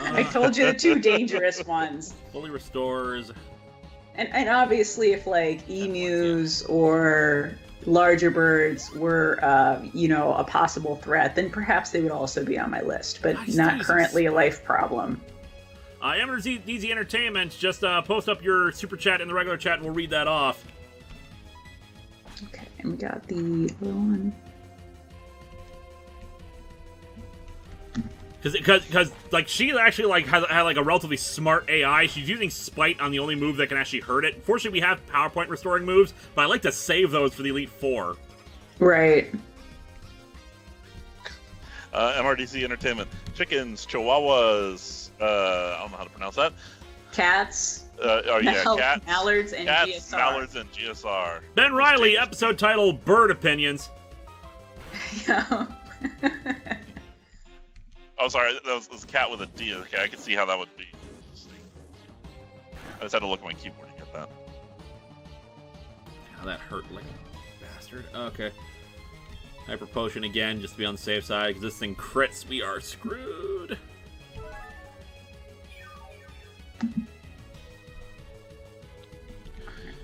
I told you the 2 dangerous ones. Fully restores. And obviously if, like, emus or larger birds were, a possible threat, then perhaps they would also be on my list, but not currently a life problem. Amateur's Easy Entertainment, just post up your super chat in the regular chat and we'll read that off. Okay, and we got the other one. Because like, she actually, like, had like, a relatively smart AI. She's using Spite on the only move that can actually hurt it. Fortunately, we have PowerPoint restoring moves, but I like to save those for the Elite Four. Right. MRDC Entertainment. Chickens, chihuahuas, I don't know how to pronounce that. Cats. Cats. Mallards and Cats, GSR. Mallards and GSR. Ben Riley, episode title, Bird Opinions. Yeah. Oh, sorry, that was a cat with a D. Okay, I can see how that would be. I just had to look at my keyboard to get that. How that hurt like a bastard. Okay. Hyper Potion again, just to be on the safe side, because this thing crits, we are screwed.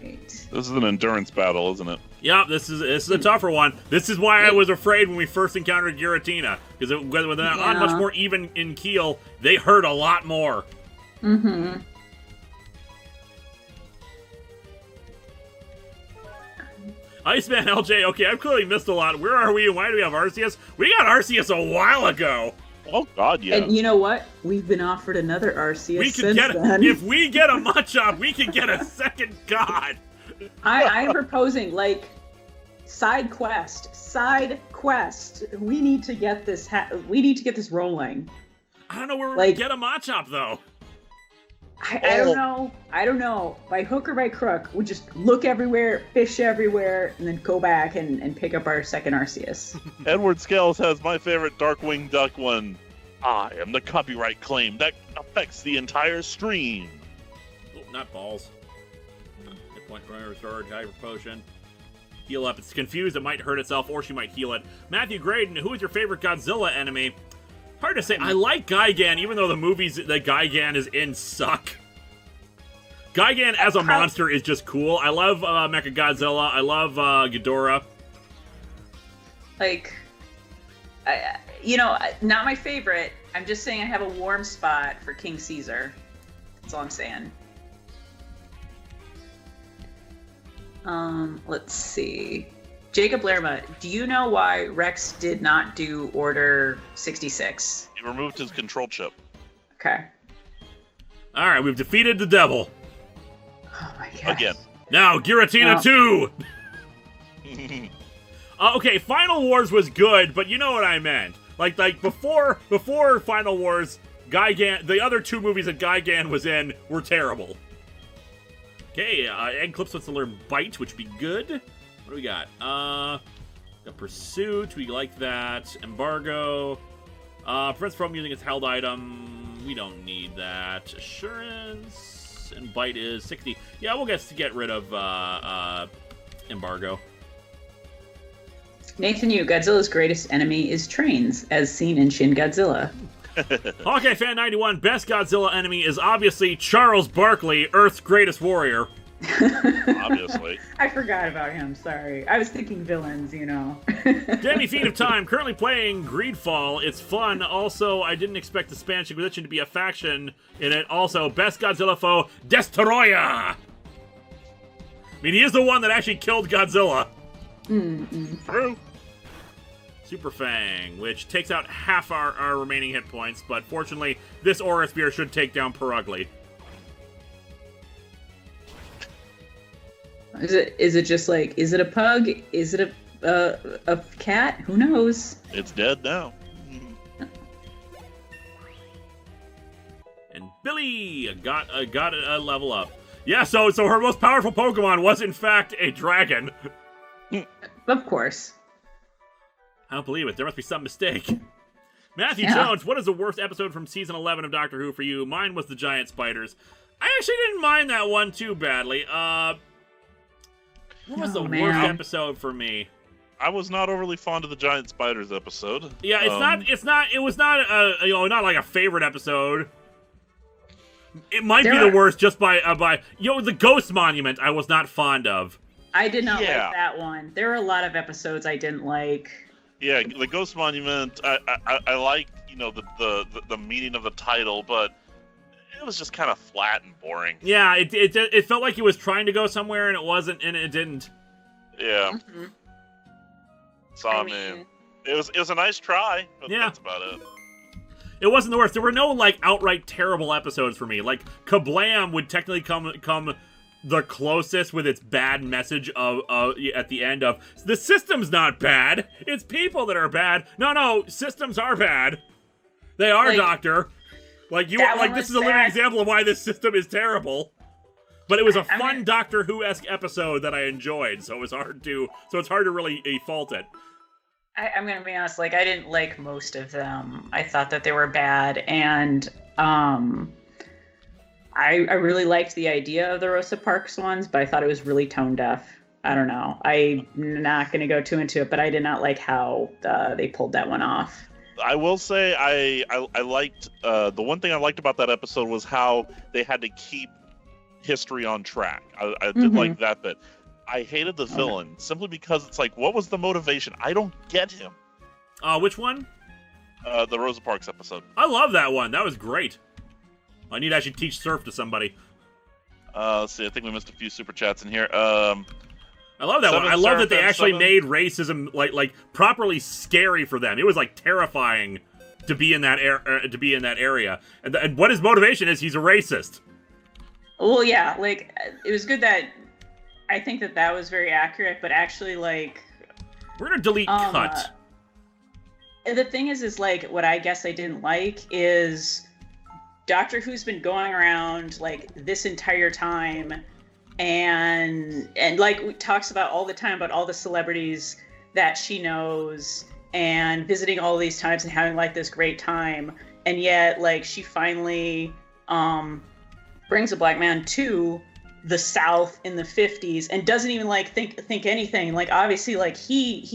This is an endurance battle, isn't it? Yeah, this is a tougher one. This is why I was afraid when we first encountered Giratina, because with not much more even in keel, they hurt a lot more. Mm-hmm. Iceman LJ, okay, I've clearly missed a lot. Where are we and why do we have Arceus? We got Arceus a while ago. Oh, God, yeah. And you know what? We've been offered another Arceus then. If we get a Machop, we can get a second god. I'm proposing, like, side quest. We need to get this. We need to get this rolling. I don't know where we're gonna get a Machop though. I don't know. By hook or by crook, we just look everywhere, fish everywhere, and then go back and pick up our second Arceus. Edward Scales has my favorite Darkwing Duck one. I am the copyright claim that affects the entire stream. Oh, not balls. Hit point restored, Hyper Potion. Heal up. It's confused. It might hurt itself, or she might heal it. Matthew Graydon, who is your favorite Godzilla enemy? Hard to say. I like Gigan, even though the movies that Gigan is in suck. Gigan as a monster is just cool. I love Mechagodzilla. I love Ghidorah. Like, not my favorite. I'm just saying I have a warm spot for King Caesar. That's all I'm saying. Let's see. Jacob Lerma, do you know why Rex did not do Order 66? He removed his control chip. Okay. All right, we've defeated the devil. Oh my god. Again. Now, Giratina 2! Okay, Final Wars was good, but you know what I meant. Like before Final Wars, Gigan, the other two movies that Gigan was in were terrible. Okay, Egg Clips wants to learn Bite, which would be good. What do we got? The Pursuit, we like that. Embargo. Prevents from using its held item. We don't need that. Assurance. And Bite is 60. Yeah, we'll get rid of Embargo. Nathan Yu, Godzilla's greatest enemy is trains, as seen in Shin Godzilla. Hawkeye Fan 91, best Godzilla enemy is obviously Charles Barkley, Earth's greatest warrior. Obviously. I forgot about him, sorry. I was thinking villains, Demi Feet of Time, currently playing Greedfall. It's fun. Also, I didn't expect the Spanish Inquisition to be a faction in it. Also, best Godzilla foe, Destoroyah! I mean, he is the one that actually killed Godzilla. True. Super Fang, which takes out half our remaining hit points, but fortunately, this Aura Sphere should take down Perugly. Is it just like, is it a pug? Is it a cat? Who knows? It's dead now. And Billy got a level up. Yeah, so her most powerful Pokemon was in fact a dragon. Of course. I don't believe it. There must be some mistake. Matthew Jones, what is the worst episode from season 11 of Doctor Who for you? Mine was the giant spiders. I actually didn't mind that one too badly. What was the worst episode for me? I was not overly fond of the giant spiders episode. Yeah, it was not not like a favorite episode. It might be the worst just by the Ghost Monument I was not fond of. I did not Yeah. like that one. There were a lot of episodes I didn't like. Yeah, the Ghost Monument. I like the meaning of the title, but it was just kind of flat and boring. Yeah, it felt like he was trying to go somewhere and it wasn't, and it didn't. Yeah. Mm-hmm. So I mean, it was a nice try, but Yeah. that's about it. It wasn't the worst. There were no like outright terrible episodes for me. Like Kablam would technically come the closest with its bad message of at the end of the system's not bad. It's people that are bad. No, systems are bad. They are, Like, Doctor. Like you that like one this was is a living sad. example of why this system is terrible. But it was a I fun mean- Doctor Who-esque episode that I enjoyed, so it's hard to really fault it. I'm gonna be honest, like I didn't like most of them. I thought that they were bad, and I really liked the idea of the Rosa Parks ones, but I thought it was really tone deaf. I don't know. I'm not gonna go too into it, but I did not like how they pulled that one off. I will say I liked the one thing I liked about that episode was how they had to keep history on track. I did like that bit. I hated the villain simply because it's like, what was the motivation? I don't get him. Which one? The Rosa Parks episode. I love that one. That was great. I need to actually teach surf to somebody. Let's see. I think we missed a few super chats in here. I love that one. I love that they actually 7. made racism like properly scary for them. It was like terrifying to be in that area. And what his motivation is, he's a racist. Well, yeah, like it was good that I think that was very accurate, but actually, like We're gonna delete cut. The thing is like what I guess I didn't like is Doctor Who's been going around like this entire time and like talks about all the time about all the celebrities that she knows and visiting all these times and having like this great time, and yet like she finally brings a black man to the South in the 50s and doesn't even like think anything. Like obviously like he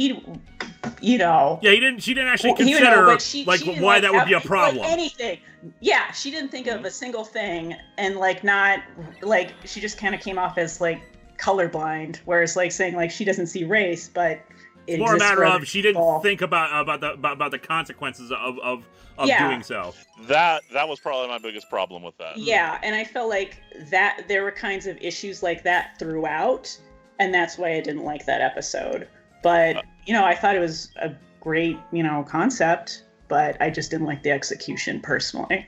you know. Yeah, she didn't actually Well, consider she like didn't, why like, that would be a like, problem. anything. Yeah, she didn't think of a single thing, and like not like she just kind of came off as like colorblind, whereas like saying like she doesn't see race, but it More a exists matter for of other she didn't people. think about the consequences of Yeah. doing so. That was probably my biggest problem with that. Yeah, and I felt like that there were kinds of issues like that throughout, and that's why I didn't like that episode. But I thought it was a great concept, but I just didn't like the execution personally.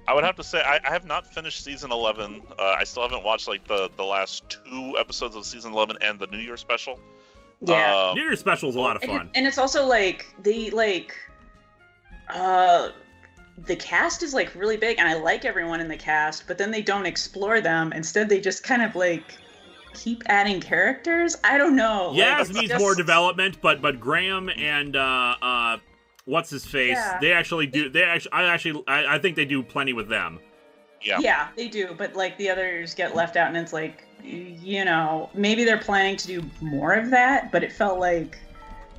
I would have to say I have not finished season 11. I still haven't watched like the last 2 episodes of season 11 and the New Year special. Yeah. New Year's special is a lot of fun. And it's also like the cast is like really big, and I like everyone in the cast, but then they don't explore them. Instead, they just kind of like keep adding characters. I don't know. Yaz Like, needs more development, but Graham and what's his face? Yeah. They actually do. I think they do plenty with them. Yeah. They do, but like the others get left out, and it's like, maybe they're planning to do more of that, but it felt like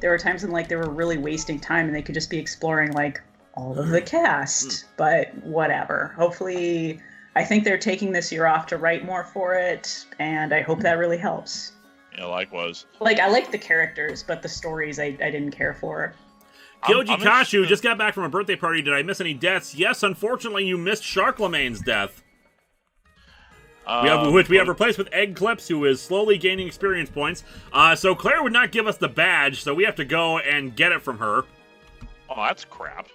there were times when like they were really wasting time and they could just be exploring like all of the cast. But whatever. Hopefully, I think they're taking this year off to write more for it, and I hope that really helps. Yeah, likewise. Like, I like the characters, but the stories I didn't care for. Kyoji I'm Kashu interested- just got back from a birthday party. Did I miss any deaths? Yes, unfortunately, you missed Sharklemagne's death. Which we have replaced with Egg Clips, who is slowly gaining experience points. So Claire would not give us the badge, so we have to go and get it from her. Oh, that's crap.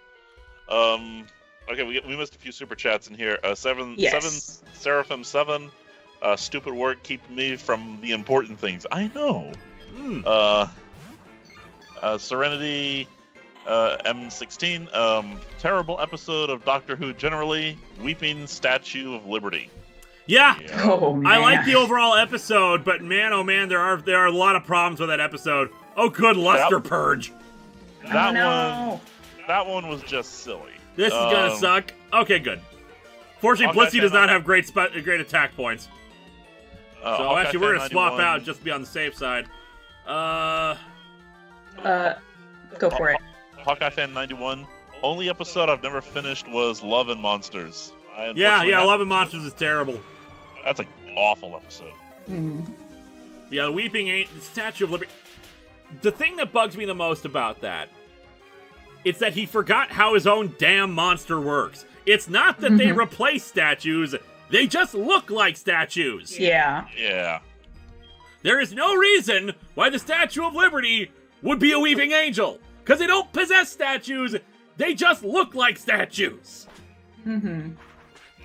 Okay, we missed a few super chats in here. Seven Seraphim 7. Stupid work keeping me from the important things. I know. Serenity M16. Terrible episode of Doctor Who generally. Weeping Statue of Liberty. Yeah. Oh, man. I like the overall episode, but man, oh man, there are a lot of problems with that episode. Oh, good luster purge. That one was just silly. This is gonna suck. Okay, good. Fortunately, Blissey does not have great great attack points. So actually, we're gonna swap out just to be on the safe side. Go for it. Hawkeye Fan 91. Only episode I've never finished was Love and Monsters. Yeah, Love and Monsters is terrible. That's an awful episode. Yeah, the Weeping Statue of Liberty. The thing that bugs me the most about that, it's that he forgot how his own damn monster works. It's not that they replace statues, they just look like statues. Yeah. Yeah. There is no reason why the Statue of Liberty would be a weeping angel. Because they don't possess statues, they just look like statues. Mm-hmm.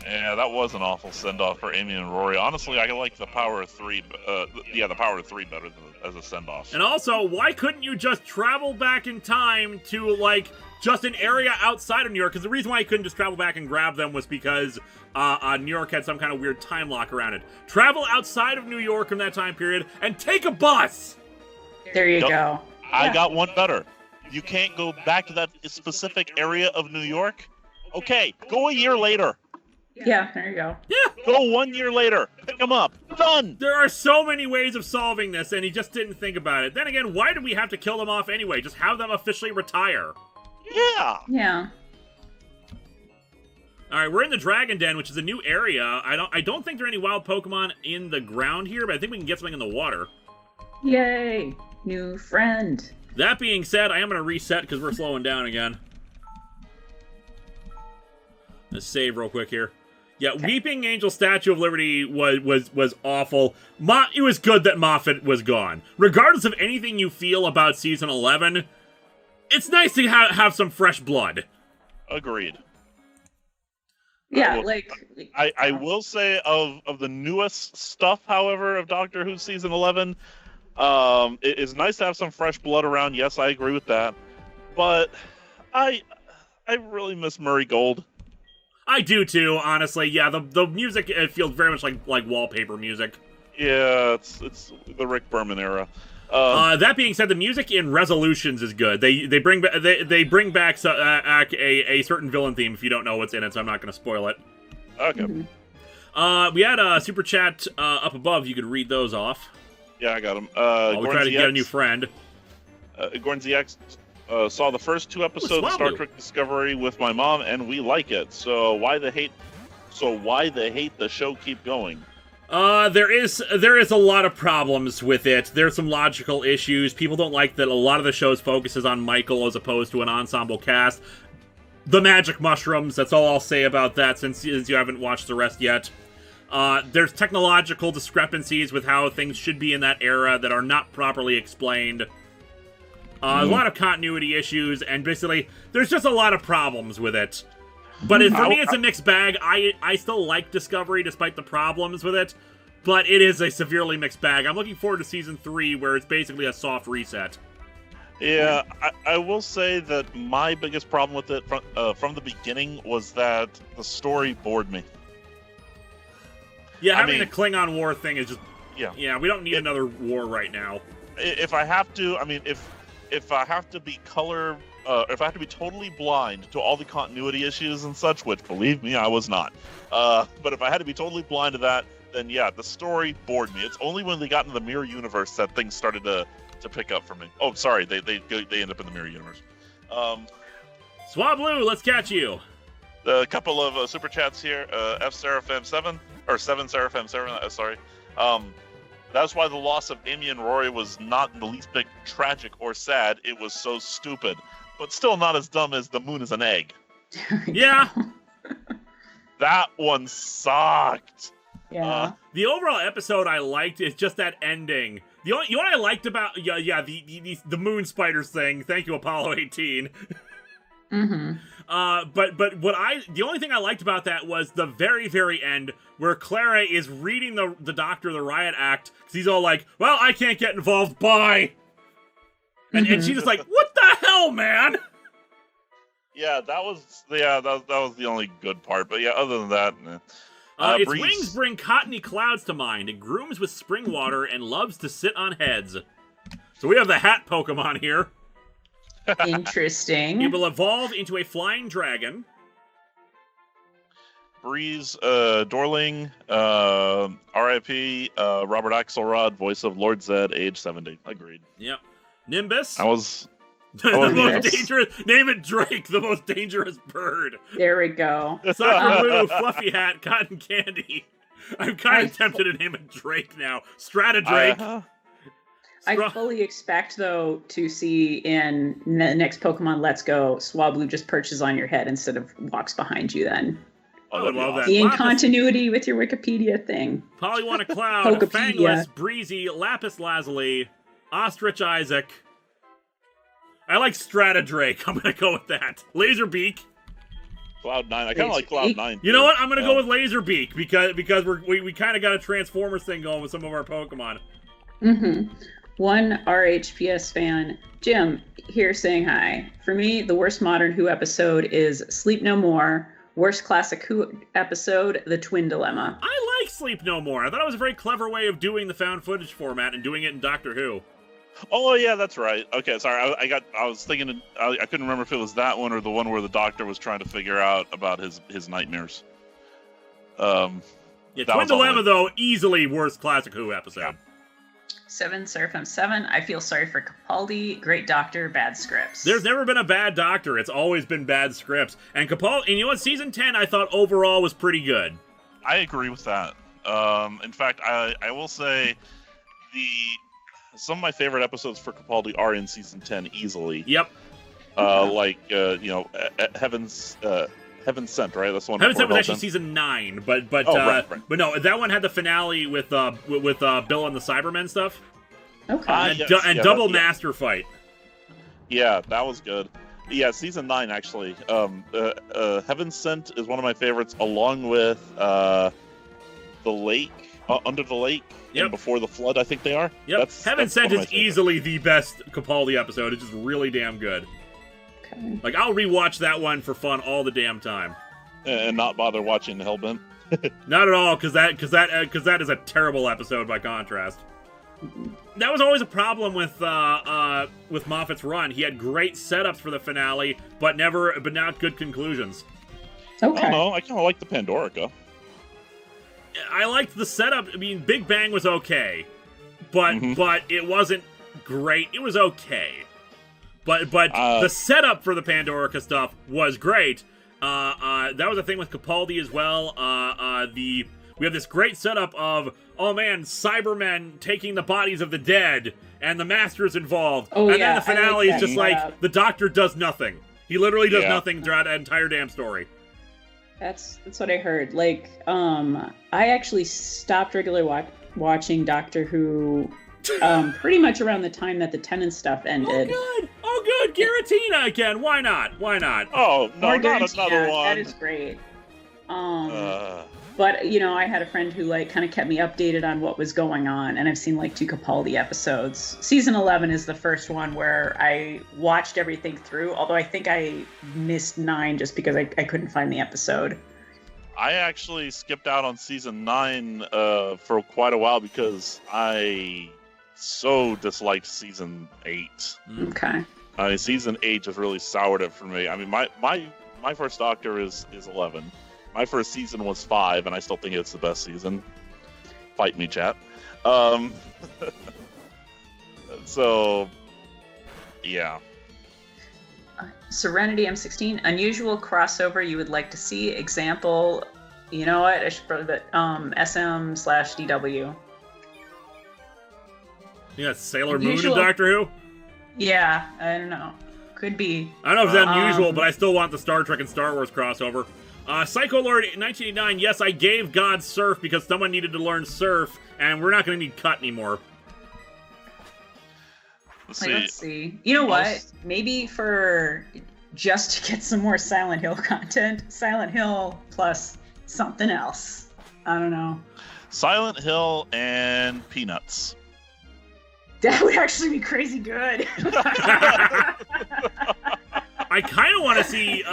Yeah, that was an awful send-off for Amy and Rory. Honestly, I like the Power of Three. The Power of Three better as a send-off. And also, why couldn't you just travel back in time to, like, just an area outside of New York? Because the reason why you couldn't just travel back and grab them was because New York had some kind of weird time lock around it. Travel outside of New York in that time period and take a bus! There you go. I got one better. You can't go back to that specific area of New York? Okay, go a year later. Yeah, there you go. Yeah! Go 1 year later. Pick them up. Done! There are so many ways of solving this, and he just didn't think about it. Then again, why do we have to kill them off anyway? Just have them officially retire. Yeah! Yeah. Alright, we're in the Dragon Den, which is a new area. I don't think there are any wild Pokemon in the ground here, but I think we can get something in the water. Yay! New friend. That being said, I am going to reset because we're slowing down again. Let's save real quick here. Yeah, okay. Weeping Angel Statue of Liberty was awful. It was good that Moffat was gone. Regardless of anything you feel about Season 11, it's nice to have some fresh blood. Agreed. Yeah, I will say of the newest stuff, however, of Doctor Who Season 11, it is nice to have some fresh blood around. Yes, I agree with that. But I really miss Murray Gold. I do too, honestly. Yeah, the music, it feels very much like wallpaper music. Yeah, it's the Rick Berman era. That being said, the music in Resolutions is good. They bring back a certain villain theme if you don't know what's in it, so I'm not going to spoil it. Okay. Mm-hmm. We had a super chat up above. You could read those off. Yeah, I got them. We're trying to get a new friend. Gordon ZX saw the first 2 episodes of Star Trek Discovery with my mom, and we like it. So why the hate? The show keep going? There is a lot of problems with it. There's some logical issues. People don't like that a lot of the show's focuses on Michael as opposed to an ensemble cast. The magic mushrooms, that's all I'll say about that since you haven't watched the rest yet. There's technological discrepancies with how things should be in that era that are not properly explained. A lot of continuity issues, and basically, there's just a lot of problems with it. But for me, it's a mixed bag. I still like Discovery, despite the problems with it. But it is a severely mixed bag. I'm looking forward to Season 3, where it's basically a soft reset. Yeah, I will say that my biggest problem with it from the beginning was that the story bored me. Yeah, having the Klingon war thing is just... Yeah, we don't need another war right now. If I have to, if I have to be if I have to be totally blind to all the continuity issues and such, which, believe me, I was not. But if I had to be totally blind to that, then yeah, the story bored me. It's only when they got into the mirror universe that things started to pick up for me. Oh, sorry, they end up in the mirror universe. Swablu, let's catch you. A couple of super chats here. F Seraphim 7 or 7 Seraphim 7. Sorry. That's why the loss of Amy and Rory was not in the least bit tragic or sad. It was so stupid, but still not as dumb as the moon is an egg. Yeah. That one sucked. Yeah. The overall episode I liked is just that ending. You know what I liked about the moon spiders thing. Thank you, Apollo 18. Mm-hmm. But the only thing I liked about that was the very, very end where Clara is reading the Doctor of the Riot Act because he's all like, well, I can't get involved, bye. And she's just like, what the hell, man? Yeah, that was the only good part. But yeah, other than that, its wings bring cottony clouds to mind. It grooms with spring water and loves to sit on heads. So we have the hat Pokemon here. Interesting. It will evolve into a flying dragon. Breeze, Dorling, R.I.P., Robert Axelrod, voice of Lord Zed, age 70. Agreed. Yep. Nimbus. I was the most dangerous. Name it Drake, the most dangerous bird. There we go. Soccer Fluffy Hat, Cotton Candy. I'm kind of tempted to name it Drake now. Stratadrake. I fully expect, though, to see in the next Pokemon Let's Go, Swablu just perches on your head instead of walks behind you then. I would love that. Be in continuity with your Wikipedia thing. Polywana Cloud, Fangless, Breezy, Lapis Lazuli, Ostrich Isaac. I like Stratadrake. I'm going to go with that. Laserbeak. Cloud9. I kind of like Cloud9. You know what? I'm going to go with Laserbeak because we kind of got a Transformers thing going with some of our Pokemon. Mm-hmm. One RHPS fan, Jim, here saying hi. For me, the worst modern Who episode is Sleep No More. Worst classic Who episode, The Twin Dilemma. I like Sleep No More. I thought it was a very clever way of doing the found footage format and doing it in Doctor Who. Oh yeah, that's right. Okay, sorry. I was thinking. I couldn't remember if it was that one or the one where the Doctor was trying to figure out about his nightmares. Twin Dilemma though, easily worst classic Who episode. Yeah. 7 Seraphim 7. I feel sorry for Capaldi. Great Doctor, bad scripts. There's never been a bad Doctor. It's always been bad scripts. And Capaldi, and you know what? Season 10, I thought overall was pretty good. I agree with that. In fact, I will say some of my favorite episodes for Capaldi are in season 10 easily. Yep. Heaven Sent, right? That's the one. Heaven Sent was actually season 9, but right. But no, that one had the finale with Bill and the Cybermen stuff. Okay. And double master fight. Yeah, that was good. Yeah, season 9 actually. Heaven Sent is one of my favorites, along with the lake, Under the Lake, and Before the Flood. I think they are. Yep. Heaven Sent is easily the best Capaldi episode. It's just really damn good. Okay. Like, I'll rewatch that one for fun all the damn time. And not bother watching Hellbent. Not at all, because that is a terrible episode by contrast. That was always a problem with Moffat's run. He had great setups for the finale, but not good conclusions. Okay. I don't know. I kind of like the Pandorica. I liked the setup. I mean, Big Bang was okay, but it wasn't great. It was okay. But the setup for the Pandorica stuff was great. That was a thing with Capaldi as well. We have this great setup of, oh man, Cybermen taking the bodies of the dead, and the Master's involved. Then the finale is just like, the Doctor does nothing. He literally does nothing throughout that entire damn story. That's what I heard. Like, I actually stopped regularly watching Doctor Who pretty much around the time that the Tennant stuff ended. Oh good, Giratina again. Why not? Oh no, not another one. That is great. But I had a friend who kind of kept me updated on what was going on, and I've seen 2 Capaldi episodes. Season 11 is the first one where I watched everything through, although I think I missed 9 just because I couldn't find the episode. I actually skipped out on season 9 for quite a while because I so disliked season 8. Okay. Season 8 just really soured it for me. I mean, my first Doctor is 11. My first season was 5, and I still think it's the best season. Fight me, chat. So, yeah. Serenity M16, unusual crossover you would like to see. Example, you know what? I should probably put SM/DW. You got Sailor Moon and Doctor Who? Yeah, I don't know. Could be. I don't know if it's unusual, but I still want the Star Trek and Star Wars crossover. Psycho Lord 1989, yes, I gave God Surf because someone needed to learn Surf, and we're not going to need Cut anymore. Let's see. You know what? Maybe for just to get some more Silent Hill content, Silent Hill plus something else. I don't know. Silent Hill and Peanuts. That would actually be crazy good. I kind of want to see. No.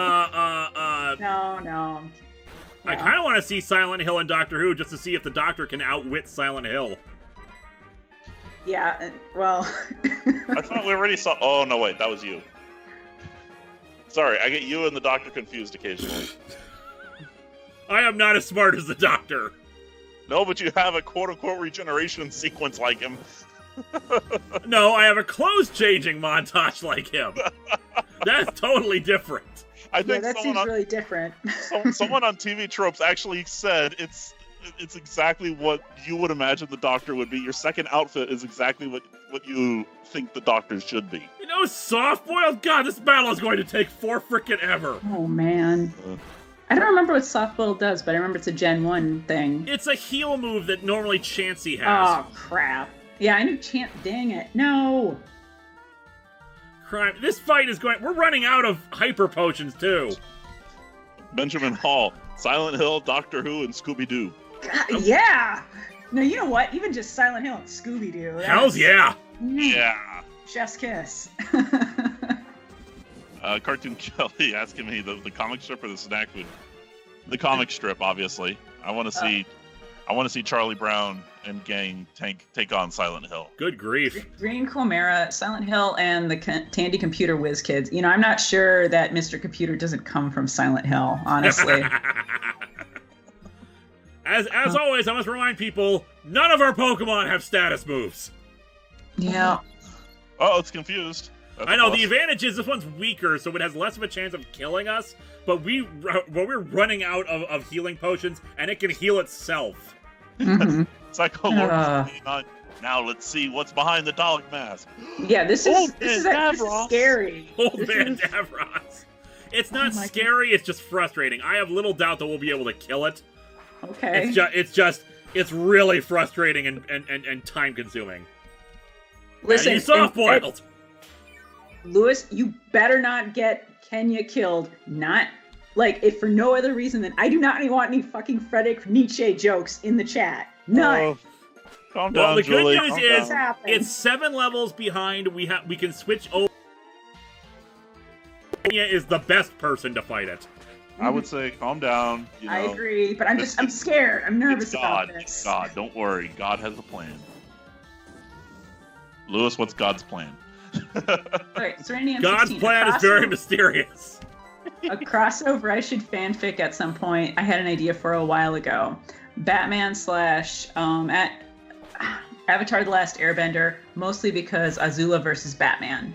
I kind of want to see Silent Hill and Doctor Who just to see if the Doctor can outwit Silent Hill. Yeah. Well. I thought we already saw. Oh no! Wait, that was you. Sorry, I get you and the Doctor confused occasionally. I am not as smart as the Doctor. No, but you have a quote-unquote regeneration sequence like him. No, I have a clothes-changing montage like him. That's totally different. I think that seems really different. Someone on TV Tropes actually said it's exactly what you would imagine the Doctor would be. Your second outfit is exactly what you think the Doctor should be. You know, soft-boiled? God, this battle is going to take frickin' ever. Oh, man. I don't remember what softball does, but I remember it's a Gen 1 thing. It's a heal move that normally Chansey has. Oh, crap. Yeah, I knew dang it. No. Crime. This fight is going... We're running out of hyper potions, too. Benjamin Hall, Silent Hill, Doctor Who, and Scooby-Doo. God, yeah. No, you know what? Even just Silent Hill and Scooby-Doo. Hells yeah. Yeah. Chef's kiss. Cartoon Kelly asking me the comic strip or the snack food. The comic strip, obviously. I want to see Charlie Brown and gang take on Silent Hill. Good grief. Green Chimera, Silent Hill, and the Tandy Computer Whiz Kids. You know, I'm not sure that Mr. Computer doesn't come from Silent Hill, honestly. As always, I must remind people, none of our Pokemon have status moves. Yeah. Oh, it's confused. That's I know, plus. the advantage is this one's weaker, so it has less of a chance of killing us, but we're running out of healing potions, and it can heal itself. Mm-hmm. Now let's see what's behind the dog mask. Yeah, this is scary. Old man Davros. It's not scary, it's just frustrating. I have little doubt that we'll be able to kill it. Okay. It's really frustrating and time consuming. Listen, you soft-boiled. Lewis, you better not get Kenya killed. Not if for no other reason than I do not want any fucking Friedrich Nietzsche jokes in the chat. None. Oh, calm down, Well, the Julie. good news is down. it's 7 levels behind. We can switch over. Kenya is the best person to fight it. I would say calm down. You know, I agree, but I'm scared. I'm nervous it's God. about this. It's God. Don't worry. God has a plan. Lewis, what's God's plan? Alright, Serenity M16. God's plan is very mysterious. A crossover I should fanfic at some point. I had an idea for a while ago. Batman / Avatar: The Last Airbender, mostly because Azula versus Batman.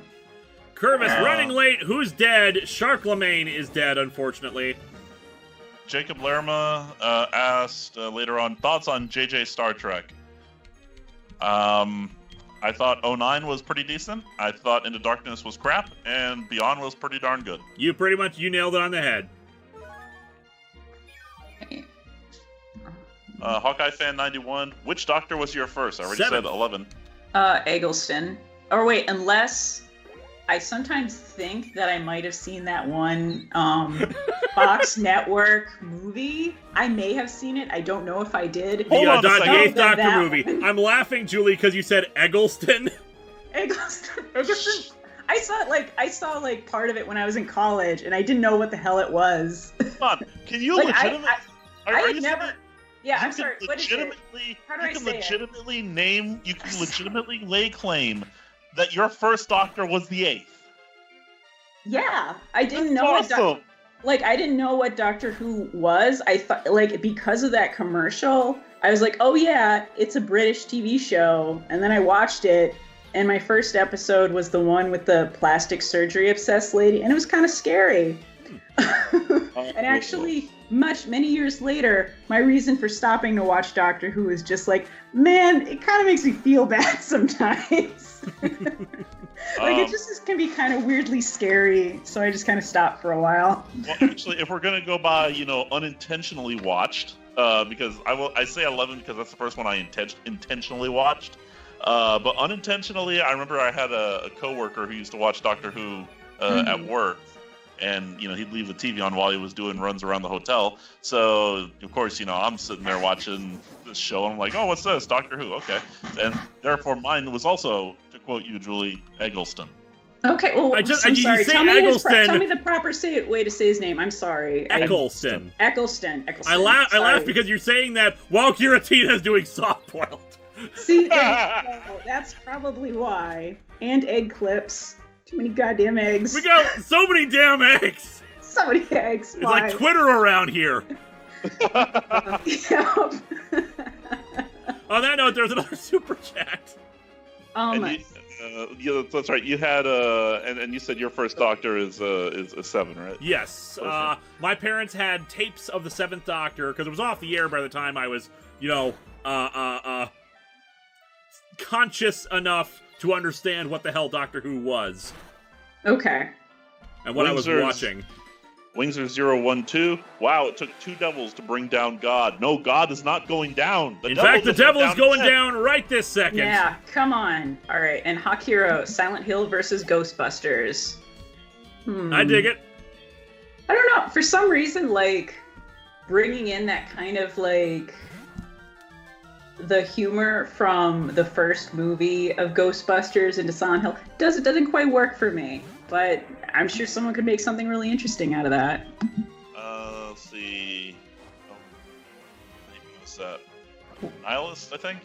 Curvis, running late. Who's dead? Sharklemagne is dead, unfortunately. Jacob Lerma asked later on, thoughts on JJ Star Trek? I thought 09 was pretty decent. I thought Into Darkness was crap, and Beyond was pretty darn good. You nailed it on the head. Hawkeye Fan 91, which Doctor was your first? I already 7. said 11. Eggleston. Or wait, unless I sometimes think that I might have seen that one Fox Network movie. I may have seen it. I don't know if I did. Hold on a second. The 8th Doctor that movie. one. I'm laughing, Julie, because you said Eggleston. Eggleston. I saw part of it when I was in college, and I didn't know what the hell it was. Come on, can you legitimately? I'm sorry. What is it? You can legitimately lay claim that your first Doctor was the 8th. Yeah, I didn't know. Awesome. I didn't know what Doctor Who was. I thought, because of that commercial, I was like, oh yeah, it's a British TV show. And then I watched it, and my first episode was the one with the plastic surgery obsessed lady, and it was kind of scary. And actually, many years later, my reason for stopping to watch Doctor Who is just man, it kind of makes me feel bad sometimes. It just can be kind of weirdly scary, so I just kind of stopped for a while. Well, actually, if we're gonna go by, unintentionally watched, because I say 11 because that's the first one I intentionally watched, but unintentionally, I remember I had a coworker who used to watch Doctor Who at work. And, he'd leave the TV on while he was doing runs around the hotel. So, of course, I'm sitting there watching this show, and I'm like, oh, what's this? Doctor Who, okay. And therefore, mine was also, to quote you, Julie, Eggleston. Okay, well, I'm sorry. Tell me the proper way to say his name. I'm sorry. Eccleston. Eccleston. I laugh because you're saying that while Giratina's doing soft-boiled. See, that's probably why. And egg clips. Too many goddamn eggs. We got so many damn eggs. So many eggs. It's like Twitter around here. Yep. On that note, there's another super chat. And Yeah, that's right. You had and you said your first Doctor is a 7, right? Yes. My parents had tapes of the 7th Doctor because it was off the air by the time I was, conscious enough to understand what the hell Doctor Who was. Okay. And what I was watching. Wings are 012. Wow, it took 2 devils to bring down God. No, God is not going down. In fact, the devil is going down right this second. Yeah, come on. All right, and Hakiro, Silent Hill versus Ghostbusters. I dig it. I don't know. For some reason, like, bringing in that kind of, like, the humor from the first movie of Ghostbusters into Silent Hill doesn't quite work for me. But I'm sure someone could make something really interesting out of that. Let's see. What's that? Nihilist, I think?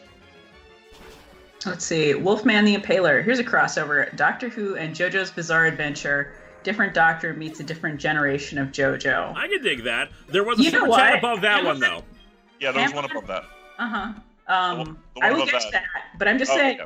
Let's see. Wolfman the Impaler. Here's a crossover. Doctor Who and JoJo's Bizarre Adventure. Different Doctor meets a different generation of JoJo. I can dig that. There was a super chat above that one, though. Yeah, there was one above that. Uh-huh. I will get to that. But I'm just saying,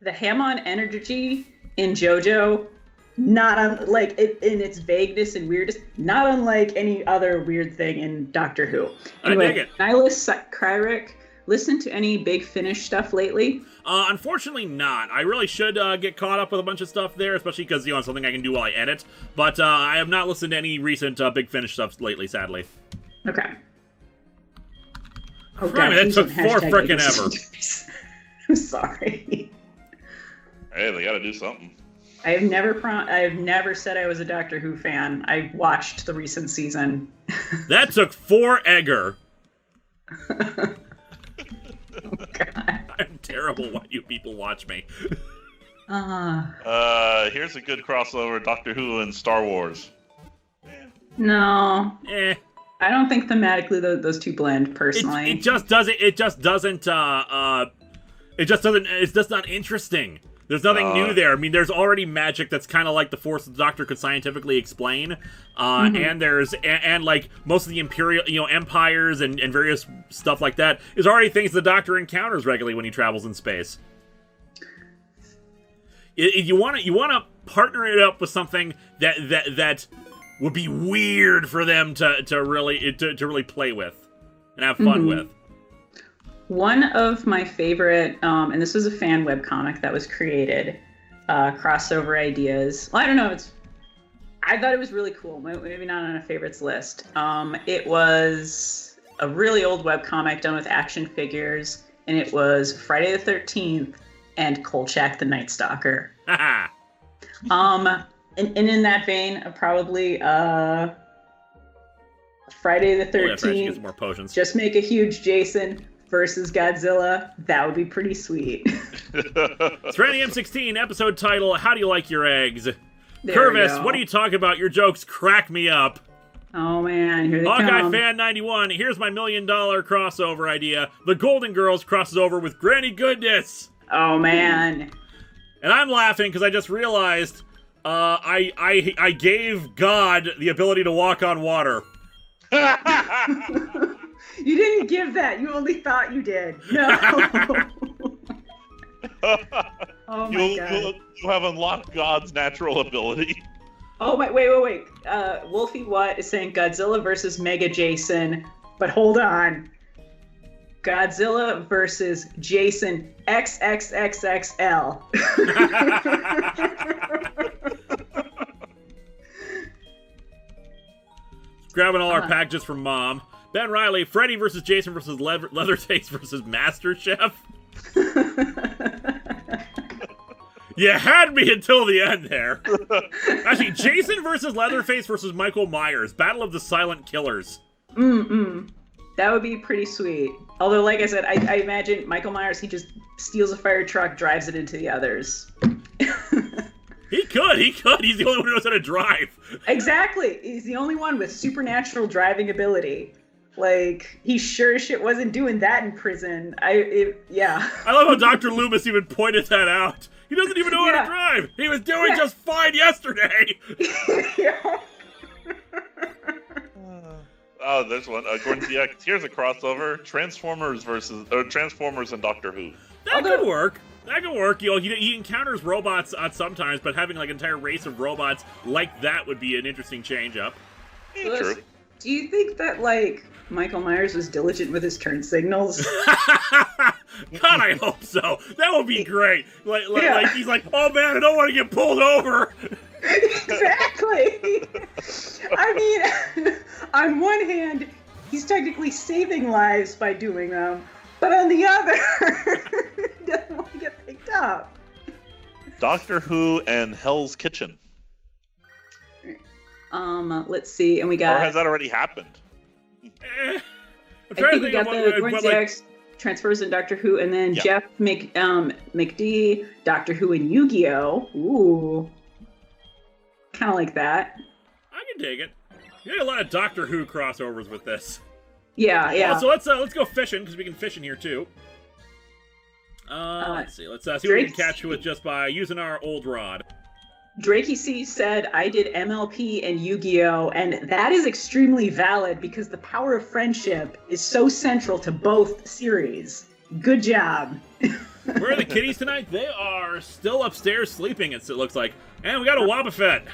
the Hamon energy in JoJo... not like in its vagueness and weirdness, not unlike any other weird thing in Doctor Who. Anyway, I dig it. Nihilus Kryrik, listen to any Big Finish stuff lately? Unfortunately not. I really should get caught up with a bunch of stuff there, especially because, it's something I can do while I edit. But I have not listened to any recent Big Finish stuff lately, sadly. Okay. Oh, God, that took 4 frickin' ever. I'm sorry. Hey, they gotta do something. I have never said I was a Doctor Who fan. I watched the recent season. That took 4 egger. Oh, God. I'm terrible when you people watch me. Here's a good crossover: Doctor Who and Star Wars. No. Eh. I don't think thematically those two blend, personally. It's just not interesting. There's nothing new there. I mean, there's already magic that's kind of like the Force the Doctor could scientifically explain. And there's like most of the Imperial, empires and various stuff like that is already things the Doctor encounters regularly when he travels in space. You want to partner it up with something that would be weird for them to really play with and have fun with. One of my favorite, and this was a fan webcomic that was created, crossover ideas. Well, I don't know. I thought it was really cool. Maybe not on a favorites list. It was a really old webcomic done with action figures, and it was Friday the 13th and Kolchak the Night Stalker. And in that vein, probably Friday the 13th. Get some more potions. Just make a huge Jason versus Godzilla. That would be pretty sweet. It's Randy M16, episode title, How Do You Like Your Eggs? There Curvis, what are you talking about? Your jokes crack me up. Oh man, here they Hawkeye come. Fan 91, here's my $1 million crossover idea. The Golden Girls crosses over with Granny Goodness. Oh man. And I'm laughing because I just realized I gave God the ability to walk on water. You didn't give that. You only thought you did. No. Oh my God. You have unlocked God's natural ability. Oh my, wait. Wolfie Watt is saying Godzilla versus Mega Jason, but hold on. Godzilla versus Jason XXXXL. Grabbing all our packages from Mom. Ben Riley, Freddy versus Jason versus Leatherface versus Master Chef. You had me until the end there. Actually, Jason versus Leatherface versus Michael Myers. Battle of the Silent Killers. That would be pretty sweet. Although, like I said, I imagine Michael Myers, he just steals a fire truck, drives it into the others. He could. He's the only one who knows how to drive. Exactly. He's the only one with supernatural driving ability. Like, he sure as shit wasn't doing that in prison. Yeah. I love how Dr. Loomis even pointed that out. He doesn't even know how to drive. He was doing just fine yesterday. Oh, there's one. Gordon DX. Here's a crossover: Transformers and Doctor Who. That could work. That can work. You know, he encounters robots sometimes, but having like an entire race of robots like that would be an interesting change-up. Yeah, true. Do you think that, like, Michael Myers was diligent with his turn signals? God, I hope so. That would be great. Like he's like, oh man, I don't want to get pulled over. Exactly. I mean, on one hand, he's technically saving lives by doing them, but on the other, he doesn't want to get picked up. Doctor Who and Hell's Kitchen. Let's see, and we got. Or has that already happened? I'm I trying think to we got the Gordon Zax transfers in Doctor Who, and then Jeff McD, Doctor Who and Yu-Gi-Oh. Ooh, kind of like that. I can dig it. You get a lot of Doctor Who crossovers with this. Yeah, yeah. So let's go fishing because we can fish in here too. Let's see. Let's see what we can catch with just by using our old rod. Drakey C said, I did MLP and Yu-Gi-Oh! And that is extremely valid because the power of friendship is so central to both series. Good job. Where are the kitties tonight? They are still upstairs sleeping, it looks like. And we got a Wobbuffet.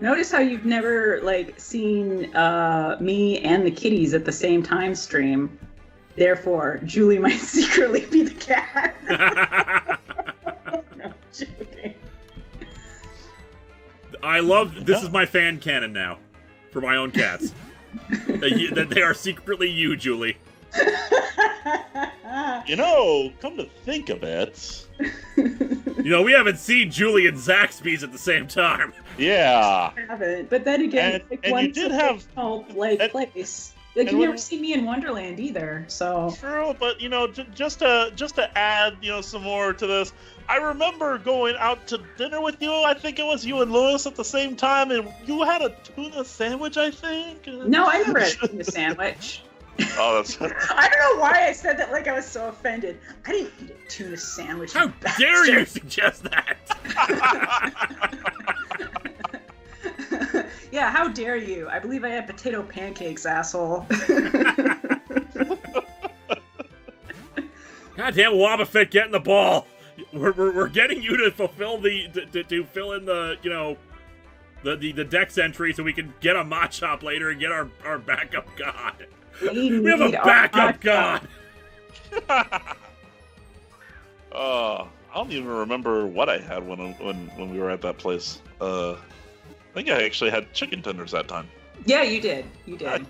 Notice how you've never, like, seen me and the kitties at the same time stream. Therefore, Julie might secretly be the cat. No, joking. I love this is my fan canon now for my own cats. that they are secretly you, Julie. You know, come to think of it. You know, we haven't seen Julie and Zaxby's at the same time. Yeah. I haven't. But then again, And you did have place. Like, you've never seen me in Wonderland either, so. True, but you know, just to add, you know, some more to this, I remember going out to dinner with you. I think it was you and Lewis at the same time, and you had a tuna sandwich, I think. No, I never had a tuna sandwich. Oh, that's. I don't know why I said that like I was so offended. I didn't eat a tuna sandwich. How dare you suggest that? Yeah, how dare you? I believe I had potato pancakes, asshole. Goddamn Wobbuffet, getting the ball. We're getting you to fulfill to fill in the, you know, the dex entry so we can get a Machop later and get our backup god. We have a backup god. I don't even remember what I had when we were at that place. I think I actually had chicken tenders that time. Yeah, you did. You did.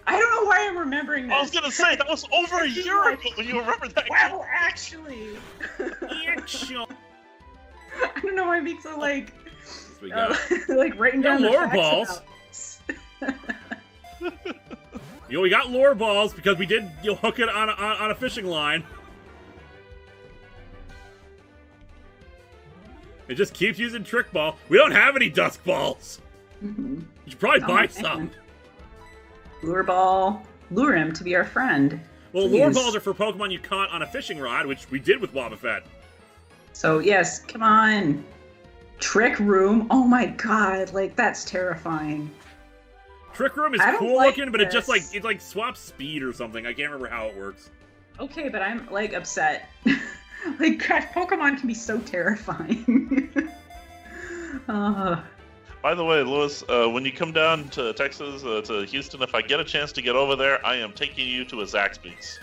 I don't know why I'm remembering that. I was gonna say that was over a year ago when you remember that. Well, actually. I don't know why I'm being so like writing down the lore facts balls. You know, we got lure balls because we did hook it on a fishing line. It just keeps using trick ball. We don't have any dusk balls. Mm-hmm. You should probably buy some. Lure ball. Lure him to be our friend. Well, lure balls are for Pokemon you caught on a fishing rod, which we did with Wobbuffet. So, yes, come on. Trick Room. Oh my god, like, that's terrifying. Trick Room is cool looking, but it just, like, it, like, swaps speed or something. I can't remember how it works. Okay, but I'm, like, upset. Like, gosh, Pokemon can be so terrifying. By the way, Lewis, when you come down to Texas, to Houston, if I get a chance to get over there, I am taking you to a Zaxby's.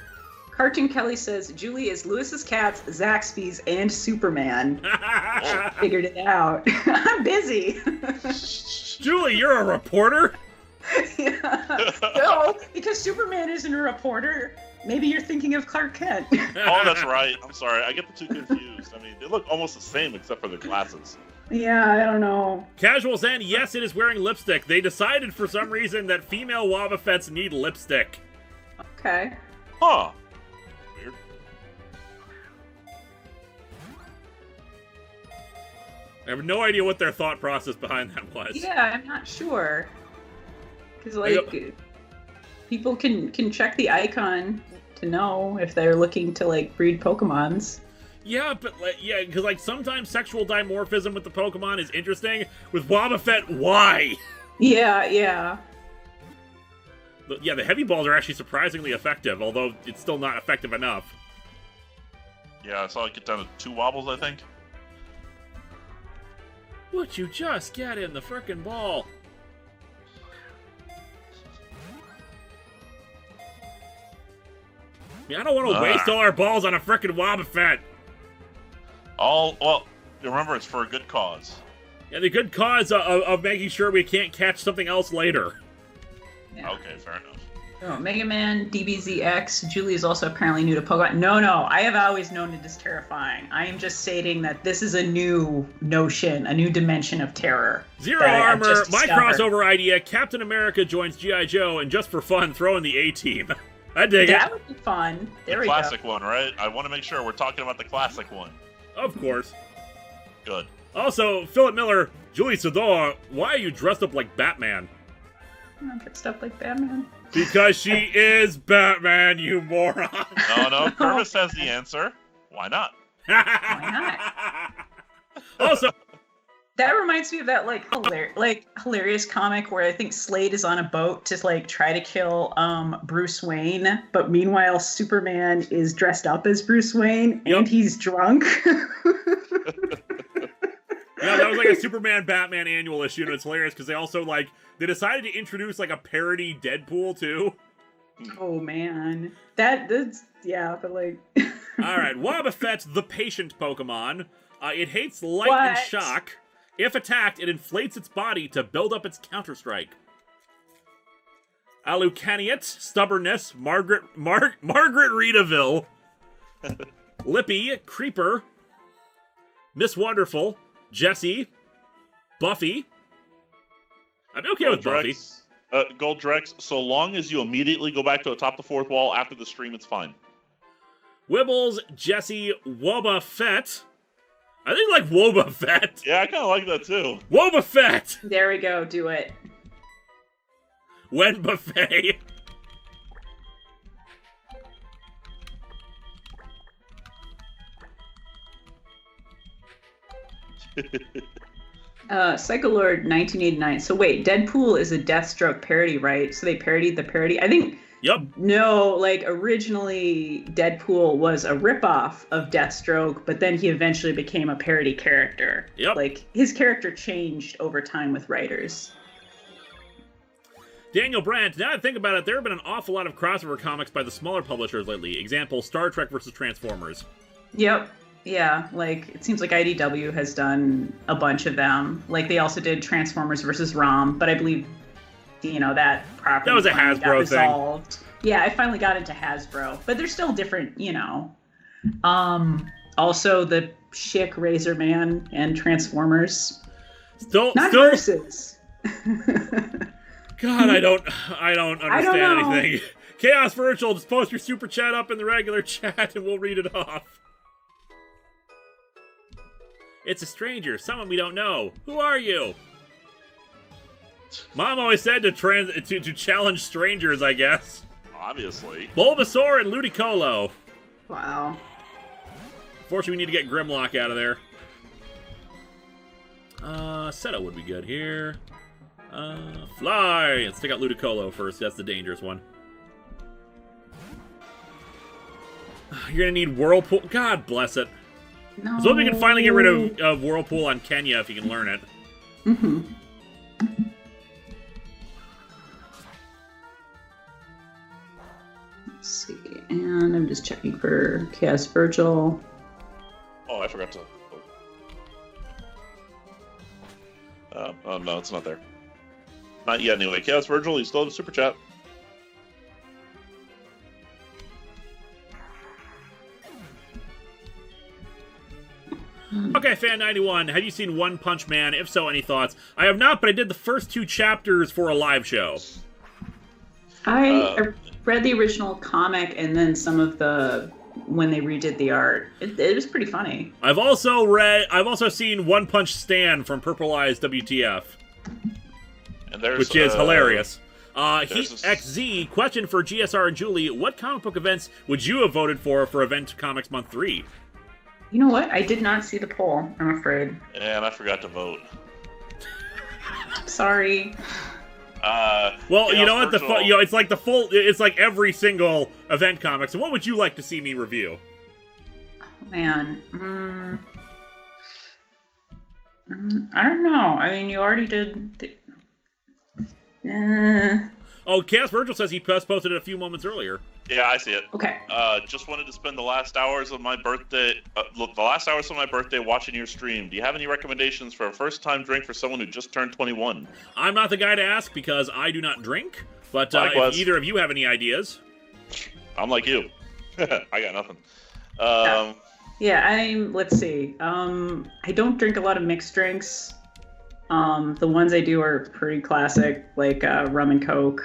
Cartoon Kelly says, Julie is Lewis's cats, Zaxby's, and Superman. Figured it out. I'm busy. Julie, you're a reporter? Yeah. No, because Superman isn't a reporter. Maybe you're thinking of Clark Kent. Oh, that's right. I'm sorry. I get the two confused. I mean, they look almost the same except for their glasses. Yeah, I don't know. Casual Zen, yes, it is wearing lipstick. They decided for some reason that female Wobbuffets need lipstick. Okay. Huh. Weird. I have no idea what their thought process behind that was. Yeah, I'm not sure. Because, like, people can check the icon to know if they're looking to, like, breed Pokemons. Yeah, but, yeah, because, like, sometimes sexual dimorphism with the Pokemon is interesting. With Wobbuffet, why? Yeah, yeah. Yeah, the heavy balls are actually surprisingly effective, although it's still not effective enough. Yeah, I saw it get down to 2 wobbles, I think. Would you just get in the frickin' ball? I don't want to waste all our balls on a frickin' Wobbuffet. Well, remember, it's for a good cause. Yeah, the good cause of making sure we can't catch something else later. Yeah. Okay, fair enough. Oh, Mega Man, DBZX, Julie is also apparently new to Pokemon. No, I have always known it as terrifying. I am just stating that this is a new notion, a new dimension of terror. Zero Armor, my crossover idea, Captain America joins G.I. Joe, and just for fun, throw in the A-Team. I dig it. That would be fun. There we go. The classic one, right? I want to make sure we're talking about the classic one. Of course. Good. Also, Philip Miller, Julie Sador, why are you dressed up like Batman? I'm dressed up like Batman. Because she is Batman, you moron. No, Purvis has the answer. Why not? Why not? Also, that reminds me of that hilarious comic where I think Slade is on a boat to try to kill Bruce Wayne, but meanwhile Superman is dressed up as Bruce Wayne and he's drunk. Yeah, that was like a Superman Batman annual issue, and it's hilarious because they decided to introduce a parody Deadpool too. Oh man, that's but All right, Wobbuffet's the patient Pokemon. It hates light and shock. If attacked, it inflates its body to build up its counter-strike. Alucaniate, stubbornness, Margaret Reedaville. Lippy, Creeper. Miss Wonderful, Jessie, Buffy. I'm okay with Buffy. Gold Drex, so long as you immediately go back to atop the 4th wall after the stream, it's fine. Wibbles, Jessie, Wobbuffet. I think like Wobbuffet. Yeah, I kind of like that too. Wobbuffet! There we go, do it. Wen Buffet. Psycholord 1989. So wait, Deadpool is a Deathstroke parody, right? So they parodied the parody. I think. Yep. No, originally Deadpool was a ripoff of Deathstroke, but then he eventually became a parody character. Yep. His character changed over time with writers. Daniel Brandt, now that I think about it, there have been an awful lot of crossover comics by the smaller publishers lately. Example, Star Trek versus Transformers. Yep. Yeah, it seems like IDW has done a bunch of them. They also did Transformers versus ROM, but I believe, that property... That was a Hasbro thing. Yeah, I finally got into Hasbro, but they're still different, Also, the Schick Razor Man and Transformers. Not versus. God, I don't understand anything. Chaos Virtual, just post your super chat up in the regular chat and we'll read it off. It's a stranger, someone we don't know. Who are you? Mom always said to challenge strangers, I guess. Obviously. Bulbasaur and Ludicolo. Wow. Fortunately, we need to get Grimlock out of there. Seto would be good here. Fly! Let's take out Ludicolo first. That's the dangerous one. You're gonna need Whirlpool. God bless it. No. So we can finally get rid of Whirlpool on Kenya if you can learn it. Mm-hmm. Let's see. And I'm just checking for Chaos Virgil. Oh, I forgot to... Oh, no, it's not there. Not yet, anyway. Chaos Virgil, you still have a super chat. Okay, Fan91, have you seen One Punch Man? If so, any thoughts? I have not, but I did the first 2 chapters for a live show. I read the original comic and then some of when they redid the art. It was pretty funny. I've also seen One Punch Stan from Purple Eyes WTF. And which is hilarious. Heat XZ, question for GSR and Julie, what comic book events would you have voted for Event Comics Month 3? You know what? I did not see the poll, I'm afraid. And I forgot to vote. Sorry. Well, you know what? It's like it's like every single event comic. So, what would you like to see me review? Oh, man, I don't know. I mean, you already did. Oh, Chaos Virgil says he posted it a few moments earlier. Yeah, I see it. Okay. Just wanted to spend the last hours of my birthday. Watching your stream. Do you have any recommendations for a first-time drink for someone who just turned 21? I'm not the guy to ask because I do not drink. But if either of you have any ideas, I'm like you. I got nothing. Yeah, let's see. I don't drink a lot of mixed drinks. The ones I do are pretty classic, like rum and Coke.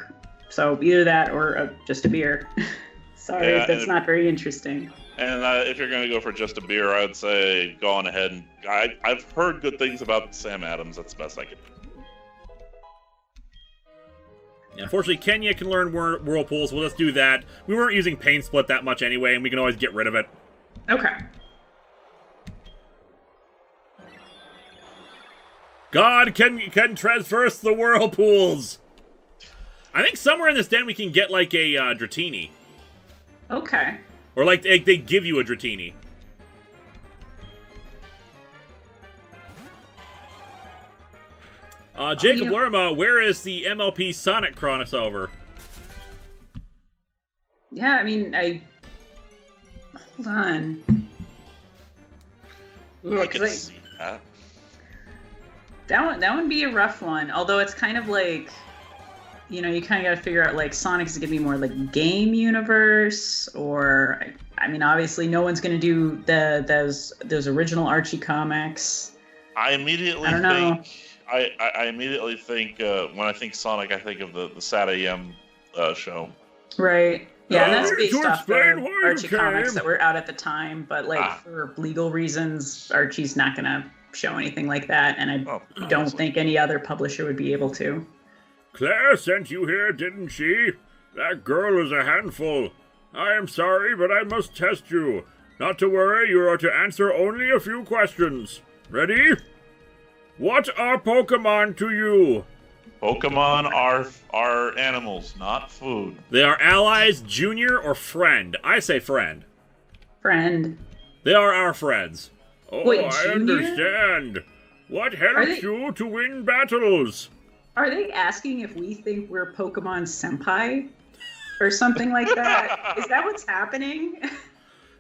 So either that or just a beer. Sorry if that's not very interesting. And if you're going to go for just a beer, I would say go on ahead. And I've heard good things about Sam Adams. That's the best I could do. Yeah, unfortunately, Kenya can learn whirlpools. We'll just do that. We weren't using Pain Split that much anyway, and we can always get rid of it. Okay. God can traverse the whirlpools. I think somewhere in this den we can get like a Dratini. Okay. Or like they give you a Dratini. Jacob Lerma, where is the MLP Sonic crossover? Yeah, I mean, hold on. I can see that. That would be a rough one. Although it's kind of like, you kind of got to figure out, like, Sonic's going to be more like game universe, or, I mean, obviously no one's going to do those original Archie comics. I immediately think when I think Sonic, I think of the Sad AM show. Right. Yeah, and that's based off the Archie comics that were out at the time, but for legal reasons, Archie's not going to show anything like that, and I don't think any other publisher would be able to. Claire sent you here, didn't she? That girl is a handful. I am sorry, but I must test you. Not to worry, you are to answer only a few questions. Ready? What are Pokemon to you? Pokemon are animals, not food. They are allies, junior, or friend. I say friend. Friend. They are our friends. Oh, wait, I understand. What helps you to win battles? Are they asking if we think we're Pokemon Senpai? Or something like that? Is that what's happening?